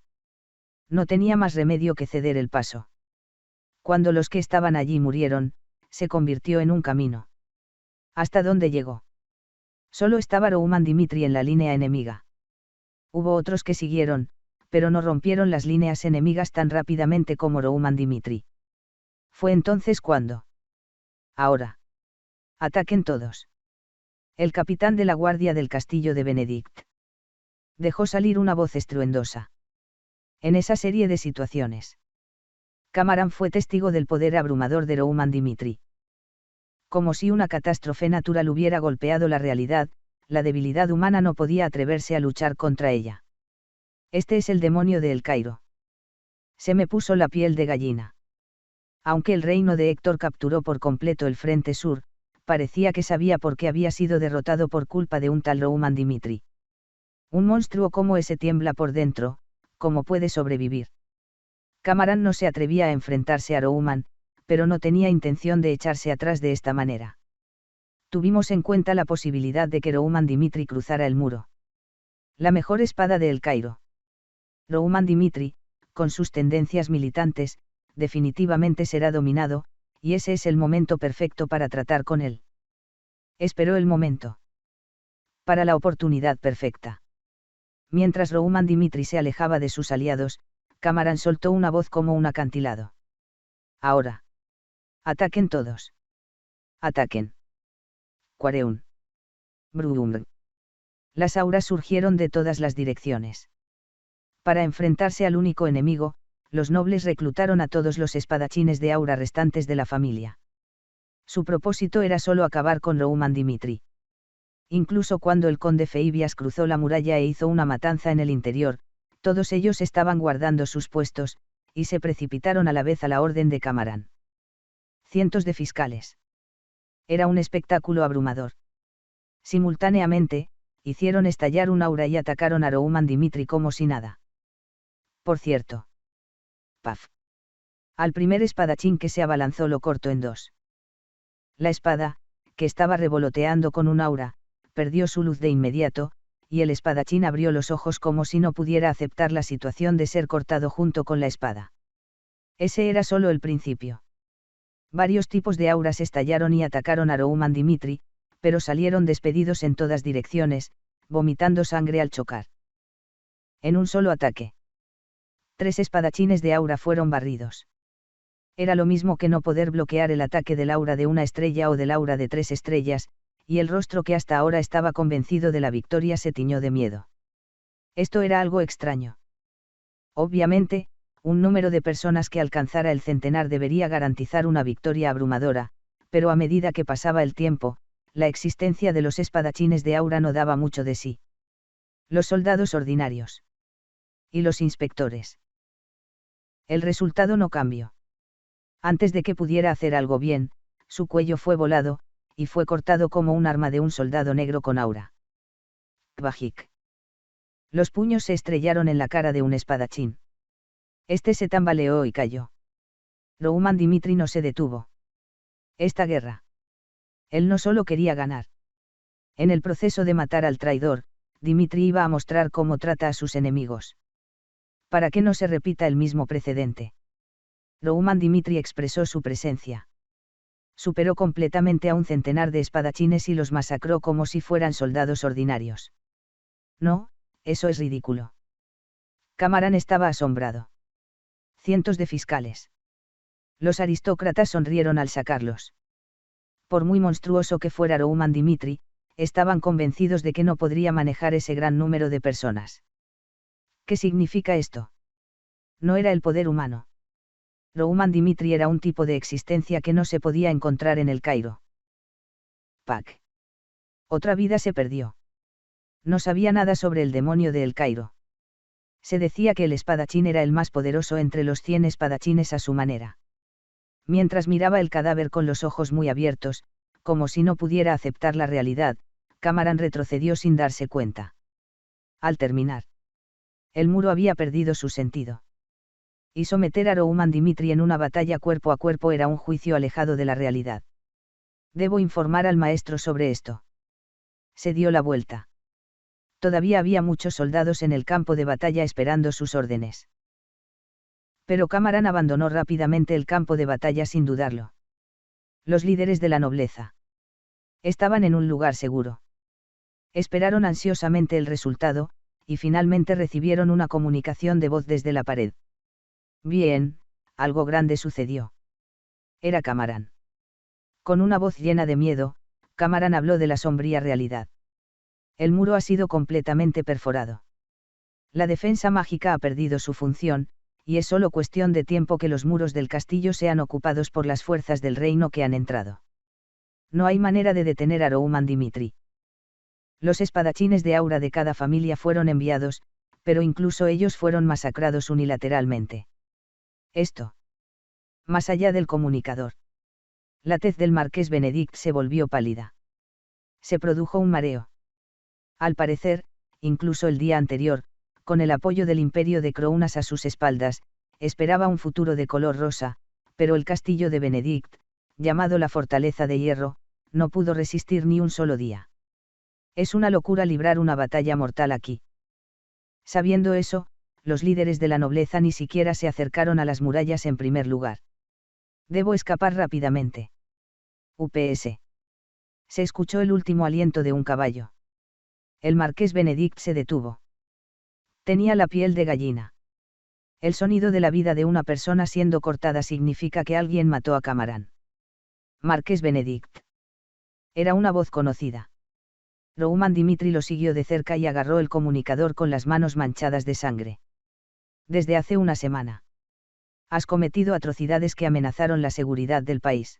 S1: No tenía más remedio que ceder el paso. Cuando los que estaban allí murieron, se convirtió en un camino. ¿Hasta dónde llegó? Solo estaba Rouman Dimitri en la línea enemiga. Hubo otros que siguieron, pero no rompieron las líneas enemigas tan rápidamente como Rouman Dimitri. Fue entonces cuando. Ahora. Ataquen todos. El capitán de la guardia del castillo de Benedict. Dejó salir una voz estruendosa. En esa serie de situaciones. Cameron fue testigo del poder abrumador de Rouman Dimitri. Como si una catástrofe natural hubiera golpeado la realidad, la debilidad humana no podía atreverse a luchar contra ella. Este es el demonio de El Cairo. Se me puso la piel de gallina. Aunque el reino de Héctor capturó por completo el frente sur, parecía que sabía por qué había sido derrotado por culpa de un tal Rouman Dimitri. Un monstruo como ese tiembla por dentro, ¿cómo puede sobrevivir? Cameron no se atrevía a enfrentarse a Rouman, pero no tenía intención de echarse atrás de esta manera. Tuvimos en cuenta la posibilidad de que Rouman Dimitri cruzara el muro. La mejor espada de El Cairo. Rouman Dimitri, con sus tendencias militantes, definitivamente será dominado, y ese es el momento perfecto para tratar con él. Esperó el momento. Para la oportunidad perfecta. Mientras Rouman Dimitri se alejaba de sus aliados, Cameron soltó una voz como un acantilado. Ahora. Ataquen todos. Ataquen. Quareun. Brum. Las auras surgieron de todas las direcciones. Para enfrentarse al único enemigo, los nobles reclutaron a todos los espadachines de aura restantes de la familia. Su propósito era solo acabar con Rouman Dimitri. Incluso cuando el conde Feibias cruzó la muralla e hizo una matanza en el interior, todos ellos estaban guardando sus puestos, y se precipitaron a la vez a la orden de Camarán. Cientos de fiscales. Era un espectáculo abrumador. Simultáneamente, hicieron estallar un aura y atacaron a Rouman Dimitri como si nada. Por cierto. Paf. Al primer espadachín que se abalanzó lo cortó en dos. La espada, que estaba revoloteando con un aura, perdió su luz de inmediato, y el espadachín abrió los ojos como si no pudiera aceptar la situación de ser cortado junto con la espada. Ese era solo el principio. Varios tipos de auras estallaron y atacaron a Rouman Dimitri, pero salieron despedidos en todas direcciones, vomitando sangre al chocar. En un solo ataque. 3 espadachines de aura fueron barridos. Era lo mismo que no poder bloquear el ataque del aura de una estrella o del aura de 3 estrellas, y el rostro que hasta ahora estaba convencido de la victoria se tiñó de miedo. Esto era algo extraño. Obviamente, un número de personas que alcanzara el centenar debería garantizar una victoria abrumadora, pero a medida que pasaba el tiempo, la existencia de los espadachines de aura no daba mucho de sí. Los soldados ordinarios. Y los inspectores. El resultado no cambió. Antes de que pudiera hacer algo bien, su cuello fue volado, y fue cortado como un arma de un soldado negro con aura. Bajik. Los puños se estrellaron en la cara de un espadachín. Este se tambaleó y cayó. Rouman Dimitri no se detuvo. Esta guerra. Él no solo quería ganar. En el proceso de matar al traidor, Dimitri iba a mostrar cómo trata a sus enemigos. Para que no se repita el mismo precedente. Rouman Dimitri expresó su presencia. Superó completamente a un centenar de espadachines y los masacró como si fueran soldados ordinarios. No, eso es ridículo. Camarán estaba asombrado. Cientos de fiscales. Los aristócratas sonrieron al sacarlos. Por muy monstruoso que fuera Rouman Dimitri, estaban convencidos de que no podría manejar ese gran número de personas. ¿Qué significa esto? No era el poder humano. Rouman Dimitri era un tipo de existencia que no se podía encontrar en el Cairo. Pac. Otra vida se perdió. No sabía nada sobre el demonio de El Cairo. Se decía que el espadachín era el más poderoso entre los 100 espadachines a su manera. Mientras miraba el cadáver con los ojos muy abiertos, como si no pudiera aceptar la realidad, Camarán retrocedió sin darse cuenta. Al terminar, el muro había perdido su sentido. Y someter a Rouman Dimitri en una batalla cuerpo a cuerpo era un juicio alejado de la realidad. Debo informar al maestro sobre esto. Se dio la vuelta. Todavía había muchos soldados en el campo de batalla esperando sus órdenes. Pero Camarán abandonó rápidamente el campo de batalla sin dudarlo. Los líderes de la nobleza. Estaban en un lugar seguro. Esperaron ansiosamente el resultado, y finalmente recibieron una comunicación de voz desde la pared. Bien, algo grande sucedió. Era Camarán. Con una voz llena de miedo, Camarán habló de la sombría realidad. El muro ha sido completamente perforado. La defensa mágica ha perdido su función, y es solo cuestión de tiempo que los muros del castillo sean ocupados por las fuerzas del reino que han entrado. No hay manera de detener a Rouman Dimitri. Los espadachines de aura de cada familia fueron enviados, pero incluso ellos fueron masacrados unilateralmente. Esto. Más allá del comunicador. La tez del marqués Benedict se volvió pálida. Se produjo un mareo. Al parecer, incluso el día anterior, con el apoyo del imperio de Crounas a sus espaldas, esperaba un futuro de color rosa, pero el castillo de Benedict, llamado la Fortaleza de Hierro, no pudo resistir ni un solo día. Es una locura librar una batalla mortal aquí. Sabiendo eso, los líderes de la nobleza ni siquiera se acercaron a las murallas en primer lugar. Debo escapar rápidamente. UPS. Se escuchó el último aliento de un caballo. El marqués Benedict se detuvo. Tenía la piel de gallina. El sonido de la vida de una persona siendo cortada significa que alguien mató a Camarán. Marqués Benedict. Era una voz conocida. Rouman Dimitri lo siguió de cerca y agarró el comunicador con las manos manchadas de sangre. Desde hace una semana. Has cometido atrocidades que amenazaron la seguridad del país.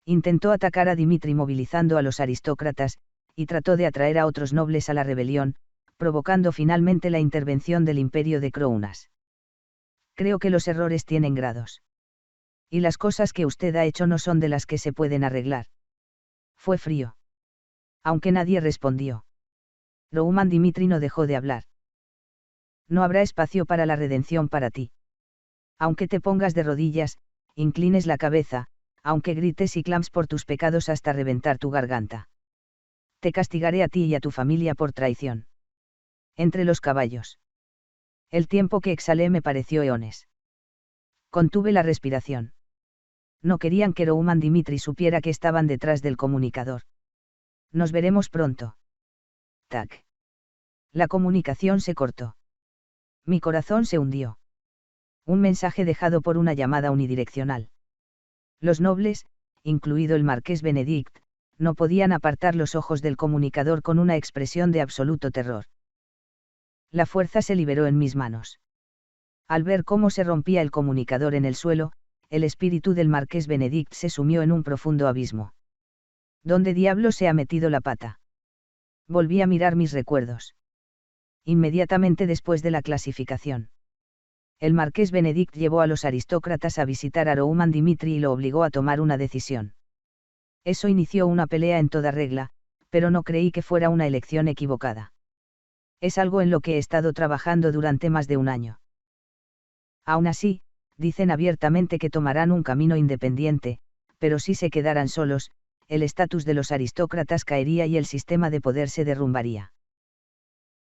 S1: Intentó atacar a Dimitri movilizando a los aristócratas, y trató de atraer a otros nobles a la rebelión, provocando finalmente la intervención del imperio de Krounas. Creo que los errores tienen grados. Y las cosas que usted ha hecho no son de las que se pueden arreglar. Fue frío. Aunque nadie respondió. Rouman Dimitri no dejó de hablar. No habrá espacio para la redención para ti. Aunque te pongas de rodillas, inclines la cabeza, aunque grites y clames por tus pecados hasta reventar tu garganta. Te castigaré a ti y a tu familia por traición. Entre los caballos. El tiempo que exhalé me pareció eones. Contuve la respiración. No querían que Rouman Dimitri supiera que estaban detrás del comunicador. Nos veremos pronto. Tac. La comunicación se cortó. Mi corazón se hundió. Un mensaje dejado por una llamada unidireccional. Los nobles, incluido el marqués Benedict, no podían apartar los ojos del comunicador con una expresión de absoluto terror. La fuerza se liberó en mis manos. Al ver cómo se rompía el comunicador en el suelo, el espíritu del marqués Benedict se sumió en un profundo abismo. ¿Dónde diablo se ha metido la pata? Volví a mirar mis recuerdos. Inmediatamente después de la clasificación. El marqués Benedict llevó a los aristócratas a visitar a Rouman Dimitri y lo obligó a tomar una decisión. Eso inició una pelea en toda regla, pero no creí que fuera una elección equivocada. Es algo en lo que he estado trabajando durante más de un año. Aún así, dicen abiertamente que tomarán un camino independiente, pero si se quedaran solos, el estatus de los aristócratas caería y el sistema de poder se derrumbaría.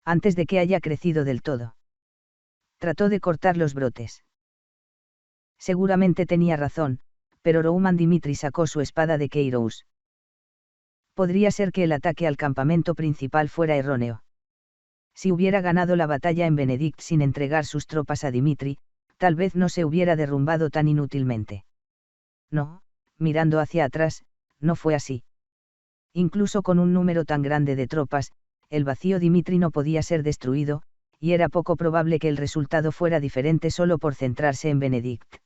S1: Antes de que haya crecido del todo. Trató de cortar los brotes. Seguramente tenía razón, pero Rouman Dimitri sacó su espada de Keiros. Podría ser que el ataque al campamento principal fuera erróneo. Si hubiera ganado la batalla en Benedict sin entregar sus tropas a Dimitri, tal vez no se hubiera derrumbado tan inútilmente. No, mirando hacia atrás, no fue así. Incluso con un número tan grande de tropas, el vacío Dimitri no podía ser destruido, y era poco probable que el resultado fuera diferente solo por centrarse en Benedict.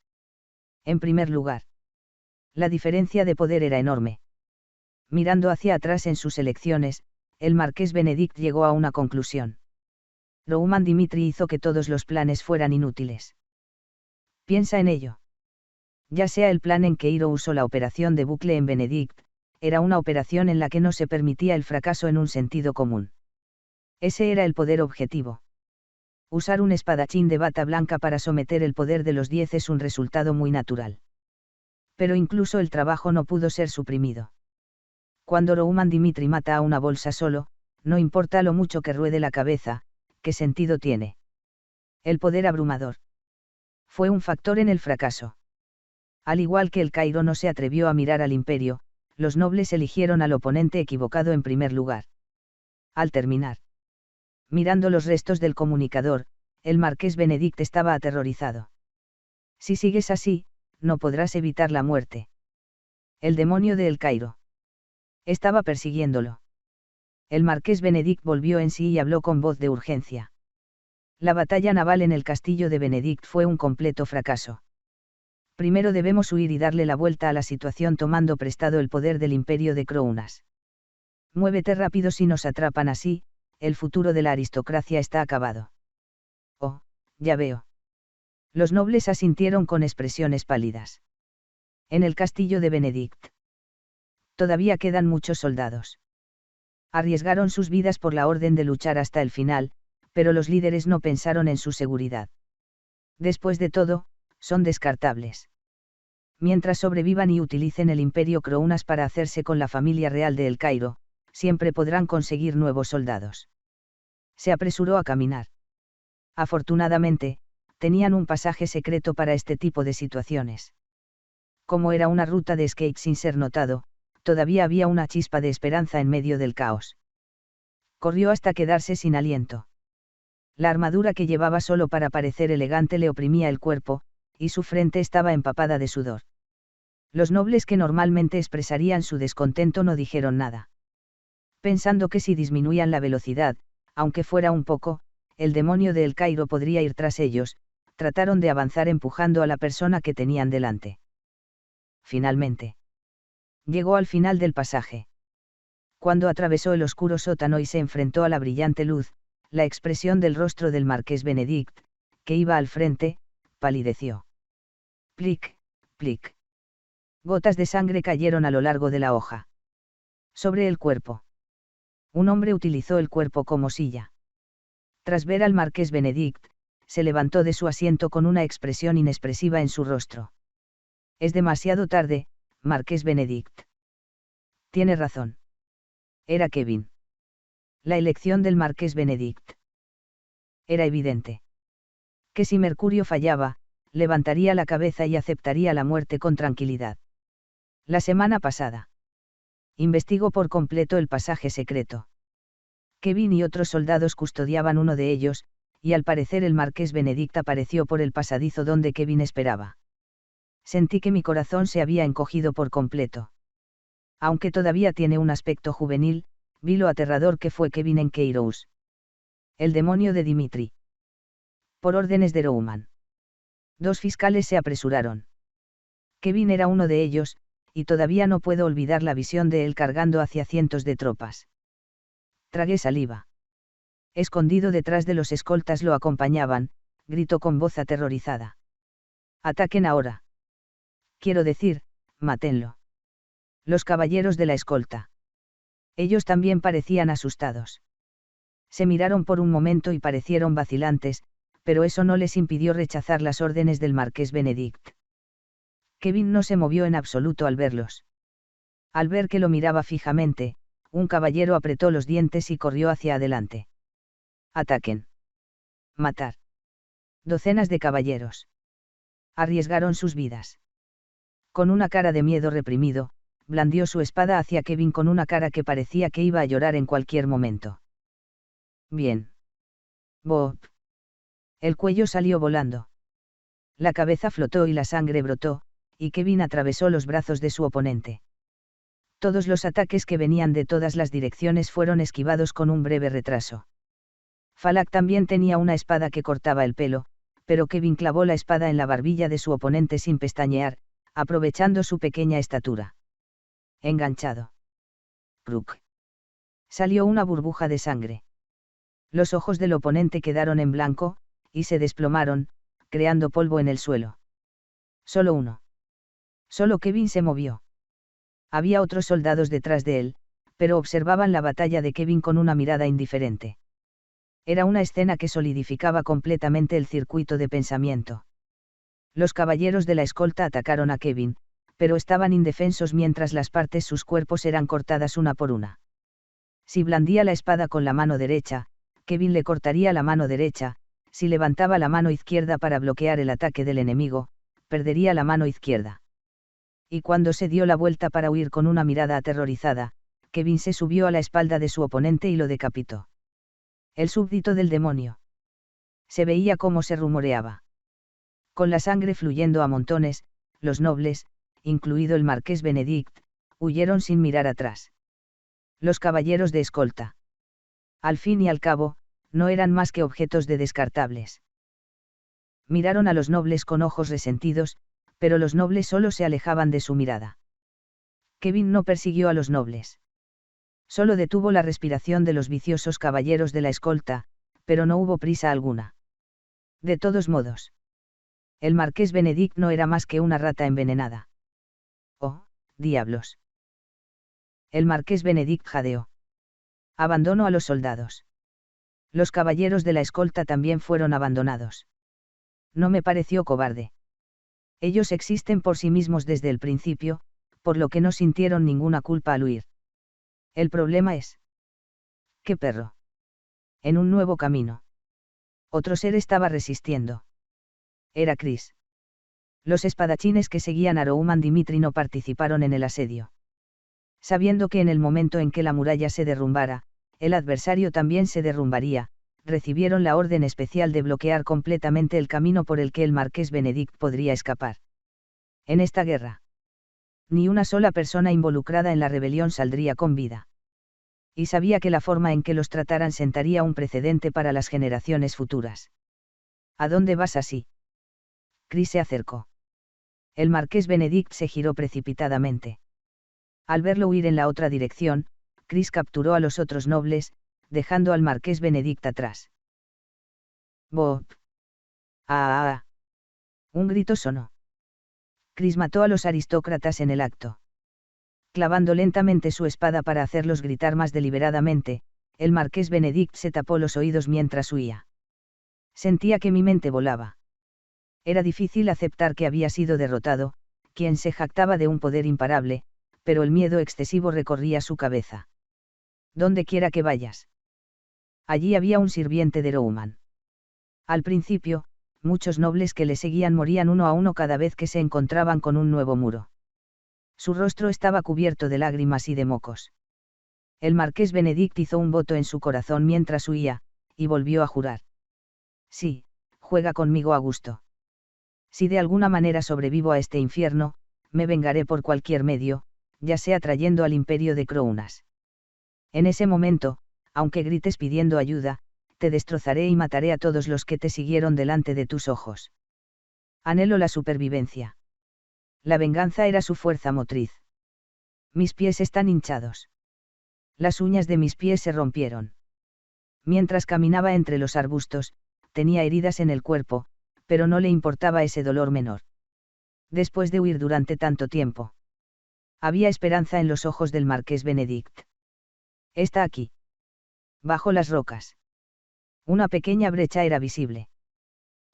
S1: En primer lugar, la diferencia de poder era enorme. Mirando hacia atrás en sus elecciones, el marqués Benedict llegó a una conclusión. Rouman Dimitri hizo que todos los planes fueran inútiles. Piensa en ello. Ya sea el plan en que Keiros o la operación de bucle en Benedict, era una operación en la que no se permitía el fracaso en un sentido común. Ese era el poder objetivo. Usar un espadachín de bata blanca para someter el poder de los 10 es un resultado muy natural. Pero incluso el trabajo no pudo ser suprimido. Cuando Rouman Dimitri mata a una bolsa solo, no importa lo mucho que ruede la cabeza, ¿qué sentido tiene? El poder abrumador. Fue un factor en el fracaso. Al igual que el Cairo no se atrevió a mirar al imperio, los nobles eligieron al oponente equivocado en primer lugar. Al terminar. Mirando los restos del comunicador, el marqués Benedict estaba aterrorizado. Si sigues así, no podrás evitar la muerte. El demonio de El Cairo. Estaba persiguiéndolo. El marqués Benedict volvió en sí y habló con voz de urgencia. La batalla naval en el castillo de Benedict fue un completo fracaso. Primero debemos huir y darle la vuelta a la situación tomando prestado el poder del imperio de Krounas. Muévete rápido si nos atrapan así, el futuro de la aristocracia está acabado. Oh, ya veo. Los nobles asintieron con expresiones pálidas. En el castillo de Benedict. Todavía quedan muchos soldados. Arriesgaron sus vidas por la orden de luchar hasta el final, pero los líderes no pensaron en su seguridad. Después de todo, son descartables. Mientras sobrevivan y utilicen el imperio Krounas para hacerse con la familia real de El Cairo, siempre podrán conseguir nuevos soldados. Se apresuró a caminar. Afortunadamente, tenían un pasaje secreto para este tipo de situaciones. Como era una ruta de escape sin ser notado, todavía había una chispa de esperanza en medio del caos. Corrió hasta quedarse sin aliento. La armadura que llevaba solo para parecer elegante le oprimía el cuerpo, y su frente estaba empapada de sudor. Los nobles que normalmente expresarían su descontento no dijeron nada. Pensando que si disminuían la velocidad, aunque fuera un poco, el demonio de El Cairo podría ir tras ellos, trataron de avanzar empujando a la persona que tenían delante. Finalmente. Llegó al final del pasaje. Cuando atravesó el oscuro sótano y se enfrentó a la brillante luz, la expresión del rostro del marqués Benedict, que iba al frente, palideció. Plic, plic. Gotas de sangre cayeron a lo largo de la hoja. Sobre el cuerpo. Un hombre utilizó el cuerpo como silla. Tras ver al marqués Benedict, se levantó de su asiento con una expresión inexpresiva en su rostro. Es demasiado tarde, marqués Benedict. Tiene razón. Era Kevin. La elección del marqués Benedict. Era evidente. Que si Mercurio fallaba, levantaría la cabeza y aceptaría la muerte con tranquilidad. La semana pasada. Investigó por completo el pasaje secreto. Kevin y otros soldados custodiaban uno de ellos, y al parecer el marqués Benedict apareció por el pasadizo donde Kevin esperaba. Sentí que mi corazón se había encogido por completo. Aunque todavía tiene un aspecto juvenil, vi lo aterrador que fue Kevin en Kairos. El demonio de Dimitri. Por órdenes de Rouman. 2 fiscales se apresuraron. Kevin era uno de ellos, y todavía no puedo olvidar la visión de él cargando hacia cientos de tropas. Tragué saliva. Escondido detrás de los escoltas lo acompañaban, gritó con voz aterrorizada. Ataquen ahora. Quiero decir, mátenlo. Los caballeros de la escolta. Ellos también parecían asustados. Se miraron por un momento y parecieron vacilantes, pero eso no les impidió rechazar las órdenes del marqués Benedict. Kevin no se movió en absoluto al verlos. Al ver que lo miraba fijamente, un caballero apretó los dientes y corrió hacia adelante. Ataquen. Matar. Docenas de caballeros. Arriesgaron sus vidas. Con una cara de miedo reprimido, blandió su espada hacia Kevin con una cara que parecía que iba a llorar en cualquier momento. Bien. Bob. El cuello salió volando. La cabeza flotó y la sangre brotó, y Kevin atravesó los brazos de su oponente. Todos los ataques que venían de todas las direcciones fueron esquivados con un breve retraso. Falak también tenía una espada que cortaba el pelo, pero Kevin clavó la espada en la barbilla de su oponente sin pestañear, aprovechando su pequeña estatura. Enganchado. Kruk. Salió una burbuja de sangre. Los ojos del oponente quedaron en blanco, y se desplomaron, creando polvo en el suelo. Solo uno. Solo Kevin se movió. Había otros soldados detrás de él, pero observaban la batalla de Kevin con una mirada indiferente. Era una escena que solidificaba completamente el circuito de pensamiento. Los caballeros de la escolta atacaron a Kevin, pero estaban indefensos mientras las partes sus cuerpos eran cortadas una por una. Si blandía la espada con la mano derecha, Kevin le cortaría la mano derecha, si levantaba la mano izquierda para bloquear el ataque del enemigo, perdería la mano izquierda. Y cuando se dio la vuelta para huir con una mirada aterrorizada, Kevin se subió a la espalda de su oponente y lo decapitó. El súbdito del demonio. Se veía cómo se rumoreaba. Con la sangre fluyendo a montones, los nobles, incluido el marqués Benedict, huyeron sin mirar atrás. Los caballeros de escolta. Al fin y al cabo, no eran más que objetos de descartables. Miraron a los nobles con ojos resentidos, pero los nobles solo se alejaban de su mirada. Kevin no persiguió a los nobles. Solo detuvo la respiración de los viciosos caballeros de la escolta, pero no hubo prisa alguna. De todos modos. El marqués Benedict no era más que una rata envenenada. Oh, diablos. El marqués Benedict jadeó. Abandonó a los soldados. Los caballeros de la escolta también fueron abandonados. No me pareció cobarde. Ellos existen por sí mismos desde el principio, por lo que no sintieron ninguna culpa al huir. El problema es... ¿Qué perro? En un nuevo camino. Otro ser estaba resistiendo. Era Chris. Los espadachines que seguían a Rouman Dimitri no participaron en el asedio. Sabiendo que en el momento en que la muralla se derrumbara, el adversario también se derrumbaría, recibieron la orden especial de bloquear completamente el camino por el que el marqués Benedict podría escapar. En esta guerra, ni una sola persona involucrada en la rebelión saldría con vida. Y sabía que la forma en que los trataran sentaría un precedente para las generaciones futuras. ¿A dónde vas así? Chris se acercó. El marqués Benedict se giró precipitadamente. Al verlo huir en la otra dirección, Chris capturó a los otros nobles, dejando al marqués Benedict atrás. Bob. ¡Ah! Un grito sonó. Chris mató a los aristócratas en el acto. Clavando lentamente su espada para hacerlos gritar más deliberadamente, el marqués Benedict se tapó los oídos mientras huía. Sentía que mi mente volaba. Era difícil aceptar que había sido derrotado, quien se jactaba de un poder imparable, pero el miedo excesivo recorría su cabeza. Donde quiera que vayas. Allí había un sirviente de Roman. Al principio, muchos nobles que le seguían morían uno a uno cada vez que se encontraban con un nuevo muro. Su rostro estaba cubierto de lágrimas y de mocos. El marqués Benedict hizo un voto en su corazón mientras huía, y volvió a jurar. Sí, juega conmigo a gusto. Si de alguna manera sobrevivo a este infierno, me vengaré por cualquier medio, ya sea trayendo al imperio de Krounas. En ese momento, aunque grites pidiendo ayuda, te destrozaré y mataré a todos los que te siguieron delante de tus ojos. Anhelo la supervivencia. La venganza era su fuerza motriz. Mis pies están hinchados. Las uñas de mis pies se rompieron. Mientras caminaba entre los arbustos, tenía heridas en el cuerpo, pero no le importaba ese dolor menor. Después de huir durante tanto tiempo. Había esperanza en los ojos del marqués Benedict. Está aquí. Bajo las rocas. Una pequeña brecha era visible.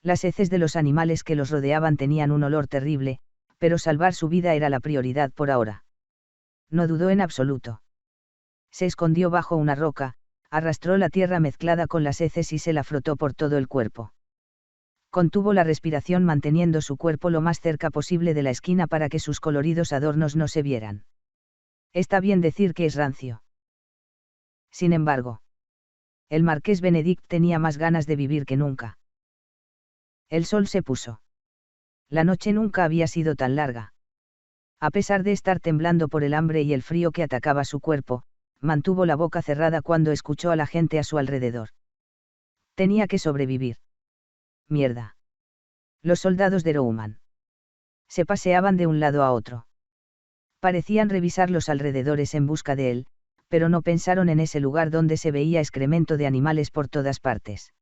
S1: Las heces de los animales que los rodeaban tenían un olor terrible, pero salvar su vida era la prioridad por ahora. No dudó en absoluto. Se escondió bajo una roca, arrastró la tierra mezclada con las heces y se la frotó por todo el cuerpo. Contuvo la respiración manteniendo su cuerpo lo más cerca posible de la esquina para que sus coloridos adornos no se vieran. Está bien decir que es rancio. Sin embargo, el marqués Benedict tenía más ganas de vivir que nunca. El sol se puso. La noche nunca había sido tan larga. A pesar de estar temblando por el hambre y el frío que atacaba su cuerpo, mantuvo la boca cerrada cuando escuchó a la gente a su alrededor. Tenía que sobrevivir. Mierda. Los soldados de Roman. Se paseaban de un lado a otro. Parecían revisar los alrededores en busca de él, pero no pensaron en ese lugar donde se veía excremento de animales por todas partes.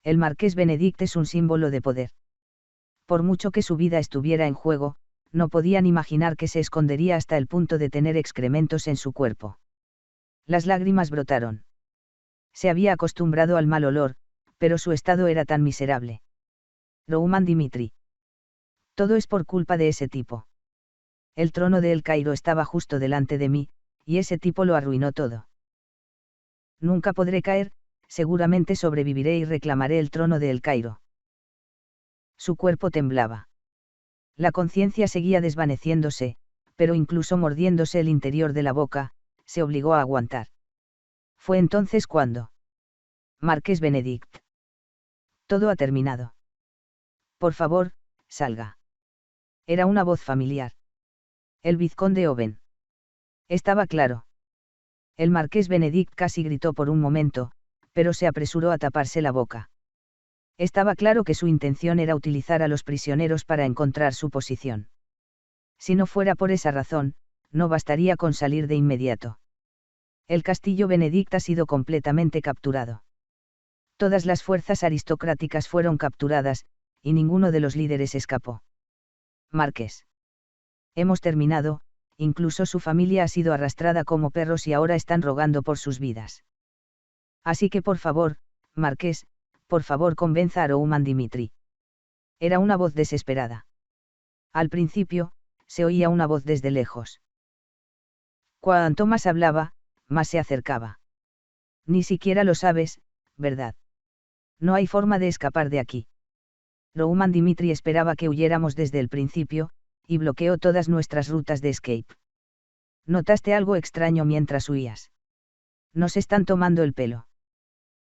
S1: El marqués Benedict es un símbolo de poder. Por mucho que su vida estuviera en juego, no podían imaginar que se escondería hasta el punto de tener excrementos en su cuerpo. Las lágrimas brotaron. Se había acostumbrado al mal olor, pero su estado era tan miserable. Rouman Dimitri. Todo es por culpa de ese tipo. El trono de El Cairo estaba justo delante de mí, y ese tipo lo arruinó todo. Nunca podré caer, seguramente sobreviviré y reclamaré el trono de El Cairo. Su cuerpo temblaba. La conciencia seguía desvaneciéndose, pero incluso mordiéndose el interior de la boca, se obligó a aguantar. Fue entonces cuando. Marqués Benedict. Todo ha terminado. Por favor, salga. Era una voz familiar. El vizconde Owen. Estaba claro. El marqués Benedict casi gritó por un momento, pero se apresuró a taparse la boca. Estaba claro que su intención era utilizar a los prisioneros para encontrar su posición. Si no fuera por esa razón, no bastaría con salir de inmediato. El castillo Benedict ha sido completamente capturado. Todas las fuerzas aristocráticas fueron capturadas, y ninguno de los líderes escapó. Marqués. Hemos terminado, incluso su familia ha sido arrastrada como perros y ahora están rogando por sus vidas. Así que por favor, Marqués, por favor convenza a Rouman Dimitri. Era una voz desesperada. Al principio, se oía una voz desde lejos. Cuanto más hablaba, más se acercaba. Ni siquiera lo sabes, ¿verdad? No hay forma de escapar de aquí. Rouman Dimitri esperaba que huyéramos desde el principio, y bloqueó todas nuestras rutas de escape. ¿Notaste algo extraño mientras huías? Nos están tomando el pelo.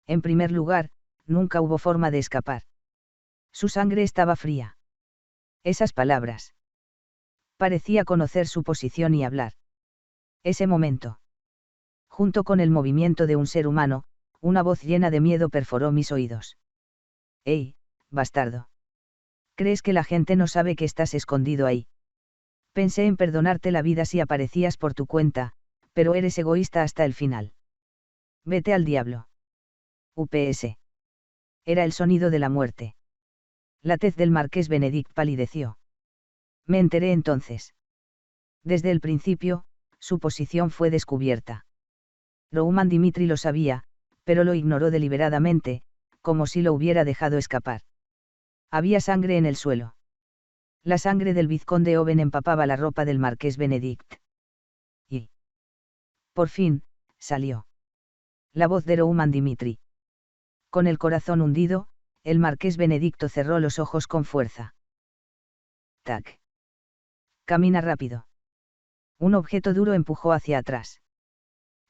S1: En primer lugar, nunca hubo forma de escapar. Su sangre estaba fría. Esas palabras. Parecía conocer su posición y hablar. Ese momento. Junto con el movimiento de un ser humano, una voz llena de miedo perforó mis oídos. ¡Ey, bastardo! ¿Crees que la gente no sabe que estás escondido ahí? Pensé en perdonarte la vida si aparecías por tu cuenta, Pero eres egoísta hasta el final. Vete al diablo. UPS. Era el sonido de la muerte. La tez del marqués Benedict palideció. Me enteré entonces. Desde el principio, su posición fue descubierta. Rouman Dimitri lo sabía, pero lo ignoró deliberadamente, como si lo hubiera dejado escapar. Había sangre en el suelo. La sangre del vizconde Owen empapaba la ropa del marqués Benedict. Y, por fin, salió la voz de Rouman Dimitri. Con el corazón hundido, el marqués Benedicto cerró los ojos con fuerza. Tac. Camina rápido. Un objeto duro empujó hacia atrás.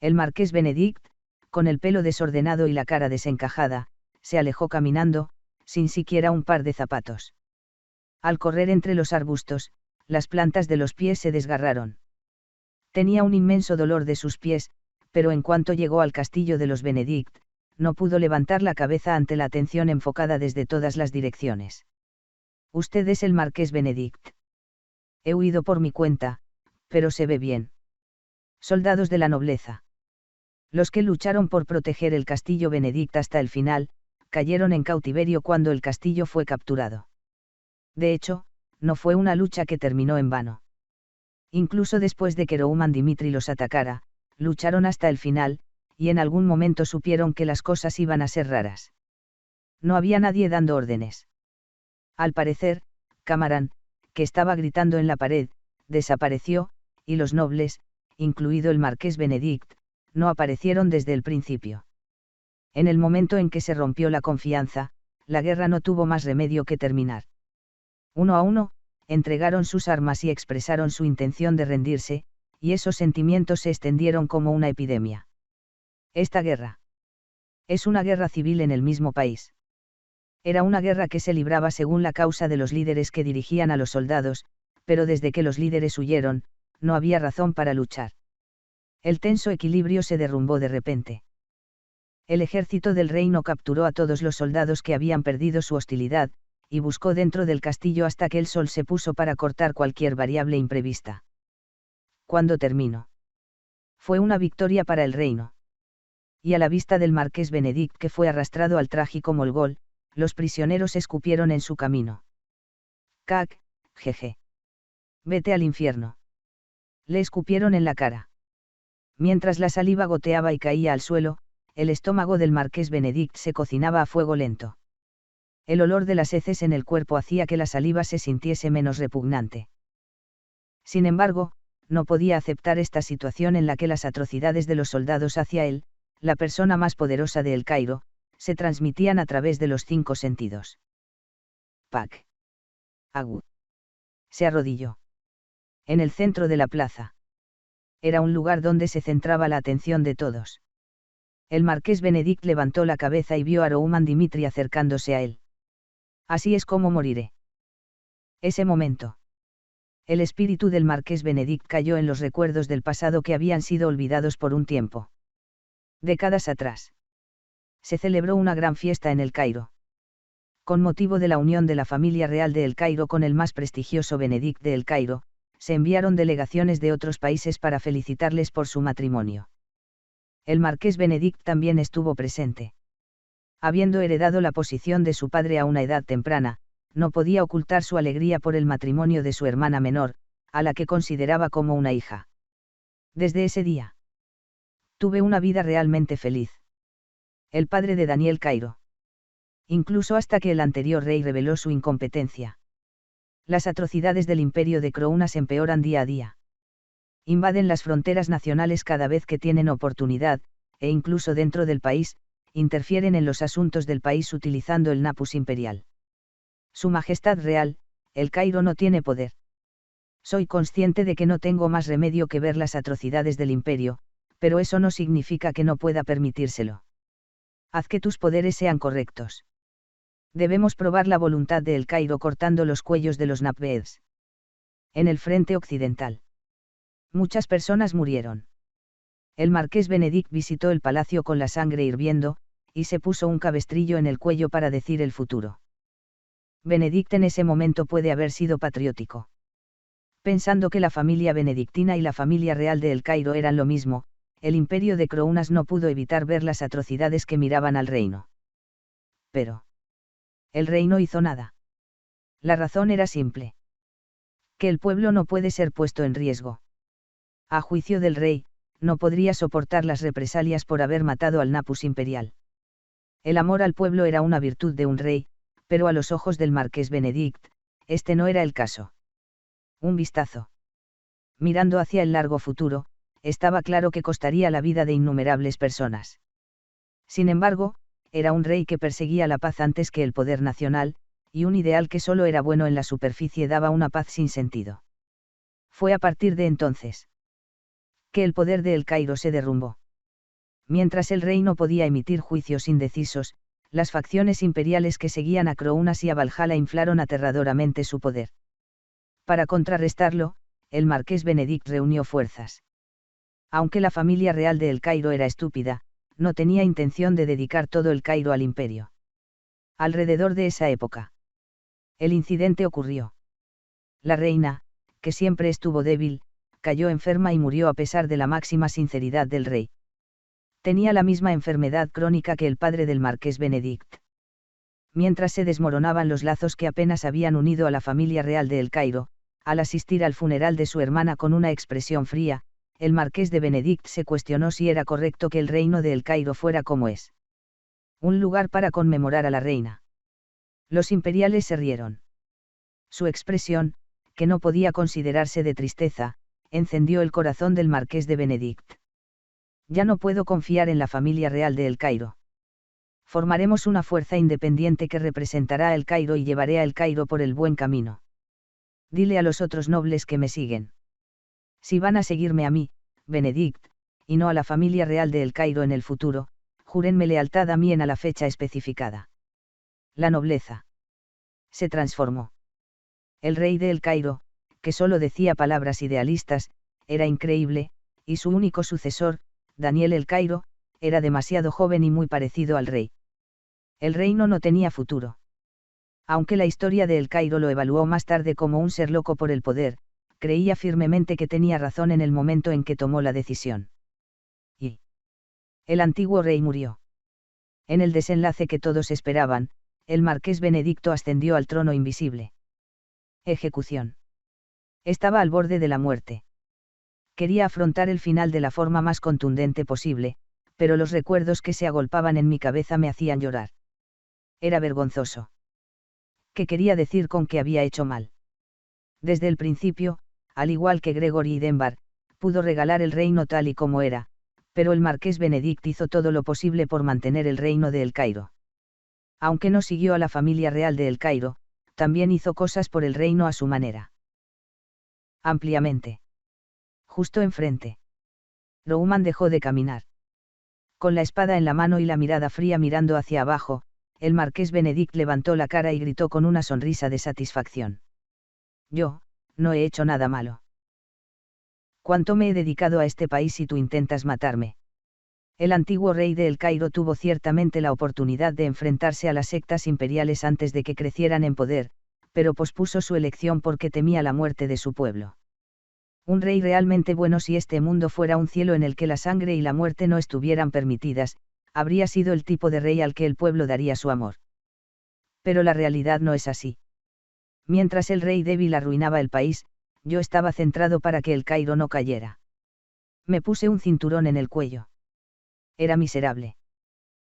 S1: El marqués Benedict, con el pelo desordenado y la cara desencajada, se alejó caminando, sin siquiera un par de zapatos. Al correr entre los arbustos, las plantas de los pies se desgarraron. Tenía un inmenso dolor de sus pies, pero en cuanto llegó al castillo de los Benedict, no pudo levantar la cabeza ante la atención enfocada desde todas las direcciones. Usted es el marqués Benedict. He huido por mi cuenta, pero se ve bien. Soldados de la nobleza. Los que lucharon por proteger el castillo Benedict hasta el final, cayeron en cautiverio cuando el castillo fue capturado. De hecho, no fue una lucha que terminó en vano. Incluso después de que Rouman Dimitri los atacara, lucharon hasta el final, y en algún momento supieron que las cosas iban a ser raras. No había nadie dando órdenes. Al parecer, Camarán, que estaba gritando en la pared, desapareció, y los nobles, incluido el marqués Benedict, no aparecieron desde el principio. En el momento en que se rompió la confianza, la guerra no tuvo más remedio que terminar. Uno a uno, entregaron sus armas y expresaron su intención de rendirse, y esos sentimientos se extendieron como una epidemia. Esta guerra es una guerra civil en el mismo país. Era una guerra que se libraba según la causa de los líderes que dirigían a los soldados, pero desde que los líderes huyeron, no había razón para luchar. El tenso equilibrio se derrumbó de repente. El ejército del reino capturó a todos los soldados que habían perdido su hostilidad, y buscó dentro del castillo hasta que el sol se puso para cortar cualquier variable imprevista. Cuando terminó. Fue una victoria para el reino. Y a la vista del marqués Benedict que fue arrastrado al trágico Molgol, los prisioneros escupieron en su camino. Cac, jeje. Vete al infierno. Le escupieron en la cara. Mientras la saliva goteaba y caía al suelo, el estómago del marqués Benedict se cocinaba a fuego lento. El olor de las heces en el cuerpo hacía que la saliva se sintiese menos repugnante. Sin embargo, no podía aceptar esta situación en la que las atrocidades de los soldados hacia él, la persona más poderosa de El Cairo, se transmitían a través de los 5 sentidos. Pac. Agu. Se arrodilló. En el centro de la plaza. Era un lugar donde se centraba la atención de todos. El marqués Benedict levantó la cabeza y vio a Rouman Dimitri acercándose a él. Así es como moriré. Ese momento. El espíritu del marqués Benedict cayó en los recuerdos del pasado que habían sido olvidados por un tiempo. Décadas atrás. Se celebró una gran fiesta en El Cairo. Con motivo de la unión de la familia real de El Cairo con el más prestigioso Benedict de El Cairo, se enviaron delegaciones de otros países para felicitarles por su matrimonio. El marqués Benedict también estuvo presente. Habiendo heredado la posición de su padre a una edad temprana, no podía ocultar su alegría por el matrimonio de su hermana menor, a la que consideraba como una hija. Desde ese día, tuve una vida realmente feliz. El padre de Daniel Cairo. Incluso hasta que el anterior rey reveló su incompetencia. Las atrocidades del imperio de Croúnas empeoran día a día. Invaden las fronteras nacionales cada vez que tienen oportunidad, e incluso dentro del país, interfieren en los asuntos del país utilizando el napus imperial. Su Majestad Real, El Cairo no tiene poder. Soy consciente de que no tengo más remedio que ver las atrocidades del imperio, pero eso no significa que no pueda permitírselo. Haz que tus poderes sean correctos. Debemos probar la voluntad de El Cairo cortando los cuellos de los Nabeds. En el frente occidental. Muchas personas murieron. El marqués Benedict visitó el palacio con la sangre hirviendo, y se puso un cabestrillo en el cuello para decir el futuro. Benedict en ese momento puede haber sido patriótico. Pensando que la familia benedictina y la familia real de El Cairo eran lo mismo, el imperio de Crounas no pudo evitar ver las atrocidades que miraban al reino. Pero el rey no hizo nada. La razón era simple. Que el pueblo no puede ser puesto en riesgo. A juicio del rey, no podría soportar las represalias por haber matado al Napus imperial. El amor al pueblo era una virtud de un rey, pero a los ojos del marqués Benedict, este no era el caso. Un vistazo. Mirando hacia el largo futuro, estaba claro que costaría la vida de innumerables personas. Sin embargo, era un rey que perseguía la paz antes que el poder nacional, y un ideal que solo era bueno en la superficie daba una paz sin sentido. Fue a partir de entonces que el poder de El Cairo se derrumbó. Mientras el rey no podía emitir juicios indecisos, las facciones imperiales que seguían a Crounas y a Valhalla inflaron aterradoramente su poder. Para contrarrestarlo, el marqués Benedict reunió fuerzas. Aunque la familia real de El Cairo era estúpida, no tenía intención de dedicar todo El Cairo al imperio. Alrededor de esa época, el incidente ocurrió. La reina, que siempre estuvo débil, cayó enferma y murió a pesar de la máxima sinceridad del rey. Tenía la misma enfermedad crónica que el padre del marqués Benedict. Mientras se desmoronaban los lazos que apenas habían unido a la familia real de El Cairo, al asistir al funeral de su hermana con una expresión fría, el marqués de Benedict se cuestionó si era correcto que el reino de El Cairo fuera como es. Un lugar para conmemorar a la reina. Los imperiales se rieron. Su expresión, que no podía considerarse de tristeza, encendió el corazón del marqués de Benedict. Ya no puedo confiar en la familia real de El Cairo. Formaremos una fuerza independiente que representará a El Cairo y llevaré a El Cairo por el buen camino. Dile a los otros nobles que me siguen. Si van a seguirme a mí, Benedict, y no a la familia real de El Cairo en el futuro, júrenme lealtad a mí a la fecha especificada. La nobleza se transformó. El rey de El Cairo, que solo decía palabras idealistas, era increíble, y su único sucesor, Daniel El Cairo, era demasiado joven y muy parecido al rey. El reino no tenía futuro. Aunque la historia de El Cairo lo evaluó más tarde como un ser loco por el poder, creía firmemente que tenía razón en el momento en que tomó la decisión. Y el antiguo rey murió. En el desenlace que todos esperaban, el marqués Benedicto ascendió al trono invisible. Ejecución. Estaba al borde de la muerte. Quería afrontar el final de la forma más contundente posible, pero los recuerdos que se agolpaban en mi cabeza me hacían llorar. Era vergonzoso. ¿Qué quería decir con que había hecho mal? Desde el principio, al igual que Gregory y Denbar, pudo regalar el reino tal y como era, pero el marqués Benedict hizo todo lo posible por mantener el reino de El Cairo. Aunque no siguió a la familia real de El Cairo, también hizo cosas por el reino a su manera. Ampliamente. Justo enfrente. Rouman dejó de caminar. Con la espada en la mano y la mirada fría mirando hacia abajo, el marqués Benedict levantó la cara y gritó con una sonrisa de satisfacción. Yo, no he hecho nada malo. ¿Cuánto me he dedicado a este país si tú intentas matarme? El antiguo rey de El Cairo tuvo ciertamente la oportunidad de enfrentarse a las sectas imperiales antes de que crecieran en poder, pero pospuso su elección porque temía la muerte de su pueblo. Un rey realmente bueno, si este mundo fuera un cielo en el que la sangre y la muerte no estuvieran permitidas, habría sido el tipo de rey al que el pueblo daría su amor. Pero la realidad no es así. Mientras el rey débil arruinaba el país, yo estaba centrado para que El Cairo no cayera. Me puse un cinturón en el cuello. Era miserable.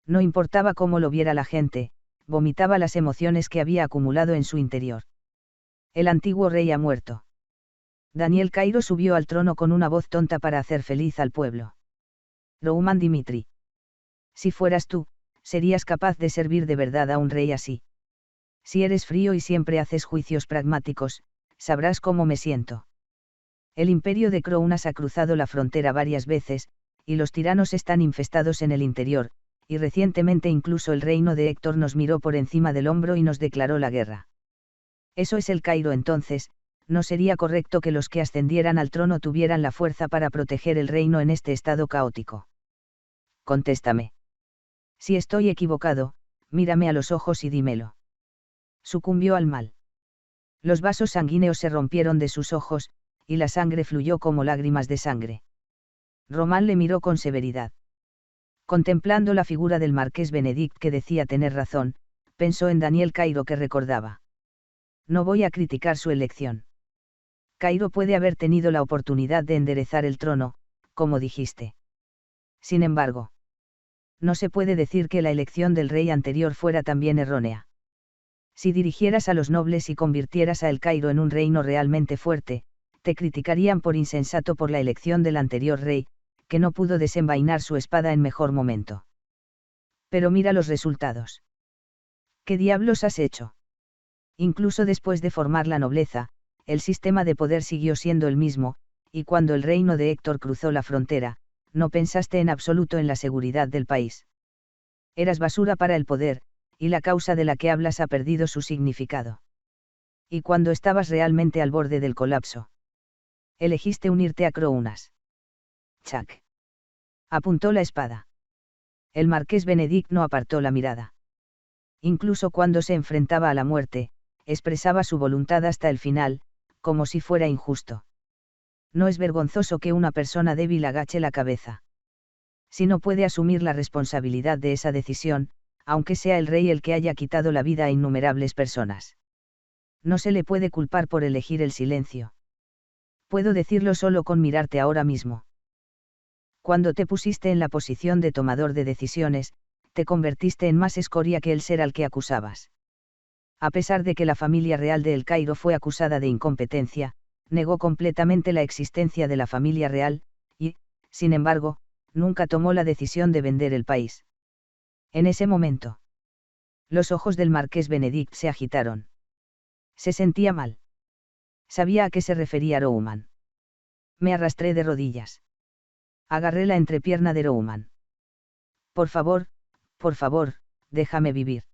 S1: No importaba cómo lo viera la gente, vomitaba las emociones que había acumulado en su interior. El antiguo rey ha muerto. Daniel Cairo subió al trono con una voz tonta para hacer feliz al pueblo. Rouman Dimitri. Si fueras tú, serías capaz de servir de verdad a un rey así. Si eres frío y siempre haces juicios pragmáticos, sabrás cómo me siento. El imperio de Crounas ha cruzado la frontera varias veces, y los tiranos están infestados en el interior, y recientemente incluso el reino de Héctor nos miró por encima del hombro y nos declaró la guerra. Eso es El Cairo entonces, no sería correcto que los que ascendieran al trono tuvieran la fuerza para proteger el reino en este estado caótico. Contéstame. Si estoy equivocado, mírame a los ojos y dímelo. Sucumbió al mal. Los vasos sanguíneos se rompieron de sus ojos, y la sangre fluyó como lágrimas de sangre. Román le miró con severidad. Contemplando la figura del marqués Benedict que decía tener razón, pensó en Daniel Cairo que recordaba. No voy a criticar su elección. Cairo puede haber tenido la oportunidad de enderezar el trono, como dijiste. Sin embargo, no se puede decir que la elección del rey anterior fuera también errónea. Si dirigieras a los nobles y convirtieras a El Cairo en un reino realmente fuerte, te criticarían por insensato por la elección del anterior rey, que no pudo desenvainar su espada en mejor momento. Pero mira los resultados. ¿Qué diablos has hecho? Incluso después de formar la nobleza, el sistema de poder siguió siendo el mismo, y cuando el reino de Héctor cruzó la frontera, no pensaste en absoluto en la seguridad del país. Eras basura para el poder, y la causa de la que hablas ha perdido su significado. Y cuando estabas realmente al borde del colapso, elegiste unirte a Crounas. Chac. Apuntó la espada. El marqués Benedict no apartó la mirada. Incluso cuando se enfrentaba a la muerte, expresaba su voluntad hasta el final, como si fuera injusto. No es vergonzoso que una persona débil agache la cabeza. Si no puede asumir la responsabilidad de esa decisión, aunque sea el rey el que haya quitado la vida a innumerables personas. No se le puede culpar por elegir el silencio. Puedo decirlo solo con mirarte ahora mismo. Cuando te pusiste en la posición de tomador de decisiones, te convertiste en más escoria que el ser al que acusabas. A pesar de que la familia real de El Cairo fue acusada de incompetencia, negó completamente la existencia de la familia real, y, sin embargo, nunca tomó la decisión de vender el país. En ese momento, los ojos del marqués Benedict se agitaron. Se sentía mal. Sabía a qué se refería Rouman. Me arrastré de rodillas. Agarré la entrepierna de Rouman. Por favor, déjame vivir.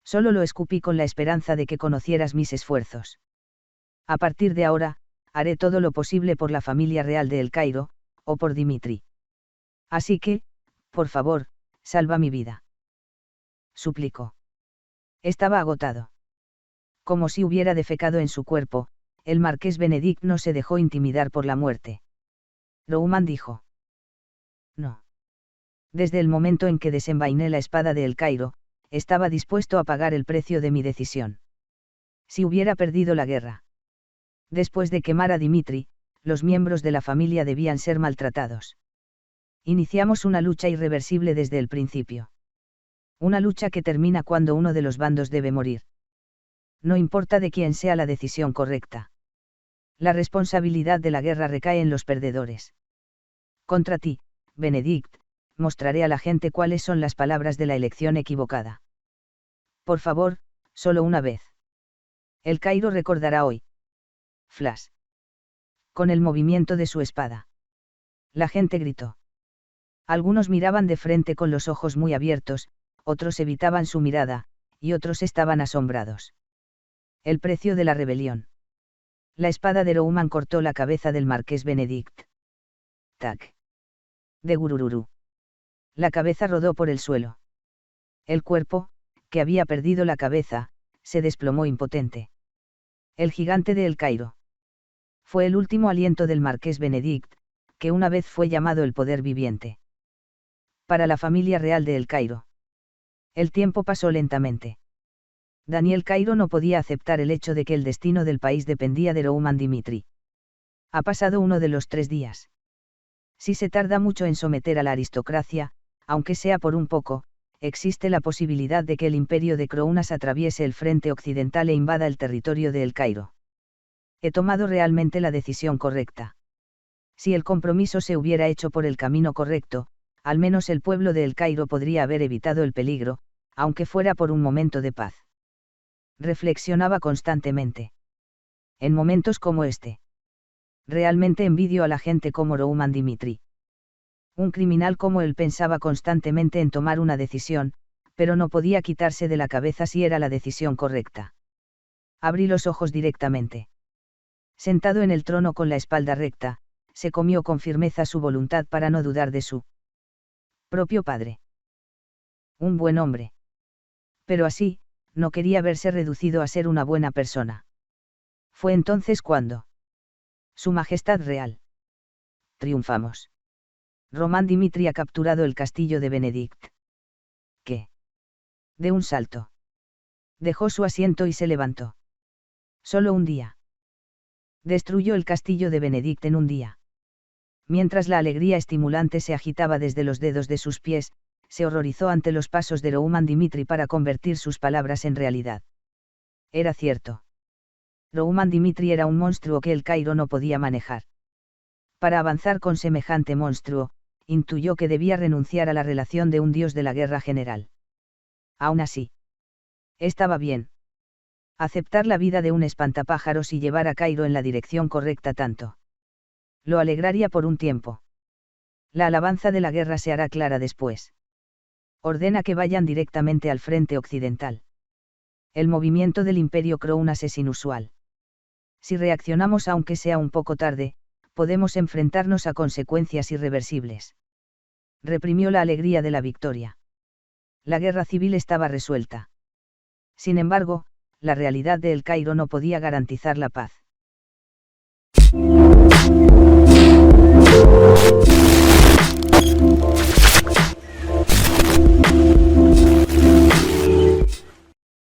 S1: Solo lo escupí con la esperanza de que conocieras mis esfuerzos. A partir de ahora, haré todo lo posible por la familia real de El Cairo, o por Dimitri. Así que, por favor, salva mi vida. Suplicó. Estaba agotado. Como si hubiera defecado en su cuerpo, el marqués Benedict no se dejó intimidar por la muerte. Rouman dijo. No. Desde el momento en que desenvainé la espada de El Cairo, estaba dispuesto a pagar el precio de mi decisión. Si hubiera perdido la guerra. Después de quemar a Dimitri, los miembros de la familia debían ser maltratados. Iniciamos una lucha irreversible desde el principio. Una lucha que termina cuando uno de los bandos debe morir. No importa de quién sea la decisión correcta. La responsabilidad de la guerra recae en los perdedores. Contra ti, Benedict, mostraré a la gente cuáles son las palabras de la elección equivocada. Por favor, solo una vez. El Cairo recordará hoy. Flash. Con el movimiento de su espada. La gente gritó. Algunos miraban de frente con los ojos muy abiertos, otros evitaban su mirada, y otros estaban asombrados. El precio de la rebelión. La espada de Rouman cortó la cabeza del marqués Benedict. Tac. De gurururu. La cabeza rodó por el suelo. El cuerpo, que había perdido la cabeza, se desplomó impotente. El gigante de El Cairo. Fue el último aliento del marqués Benedict, que una vez fue llamado el poder viviente. Para la familia real de El Cairo. El tiempo pasó lentamente. Daniel Cairo no podía aceptar el hecho de que el destino del país dependía de Rouman Dimitri. Ha pasado uno de los 3 días. Si se tarda mucho en someter a la aristocracia, aunque sea por un poco, existe la posibilidad de que el imperio de Crounas atraviese el frente occidental e invada el territorio de El Cairo. He tomado realmente la decisión correcta. Si el compromiso se hubiera hecho por el camino correcto, al menos el pueblo de El Cairo podría haber evitado el peligro, aunque fuera por un momento de paz. Reflexionaba constantemente. En momentos como este. Realmente envidio a la gente como Rouman Dimitri. Un criminal como él pensaba constantemente en tomar una decisión, pero no podía quitarse de la cabeza si era la decisión correcta. Abrí los ojos directamente. Sentado en el trono con la espalda recta, se comió con firmeza su voluntad para no dudar de su propio padre. Un buen hombre. Pero así, no quería verse reducido a ser una buena persona. Fue entonces cuando Su Majestad Real. Triunfamos. Román Dimitri ha capturado el castillo de Benedict. ¿Qué? De un salto. Dejó su asiento y se levantó. Solo un día. Destruyó el castillo de Benedict en un día. Mientras la alegría estimulante se agitaba desde los dedos de sus pies, se horrorizó ante los pasos de Rouman Dimitri para convertir sus palabras en realidad. Era cierto. Rouman Dimitri era un monstruo que el Cairo no podía manejar. Para avanzar con semejante monstruo, intuyó que debía renunciar a la relación de un dios de la guerra general. Aún así, estaba bien. Aceptar la vida de un espantapájaros y llevar a Cairo en la dirección correcta tanto. Lo alegraría por un tiempo. La alabanza de la guerra se hará clara después. Ordena que vayan directamente al frente occidental. El movimiento del Imperio Crounas es inusual. Si reaccionamos aunque sea un poco tarde, podemos enfrentarnos a consecuencias irreversibles. Reprimió la alegría de la victoria. La guerra civil estaba resuelta. Sin embargo, la realidad de El Cairo no podía garantizar la paz.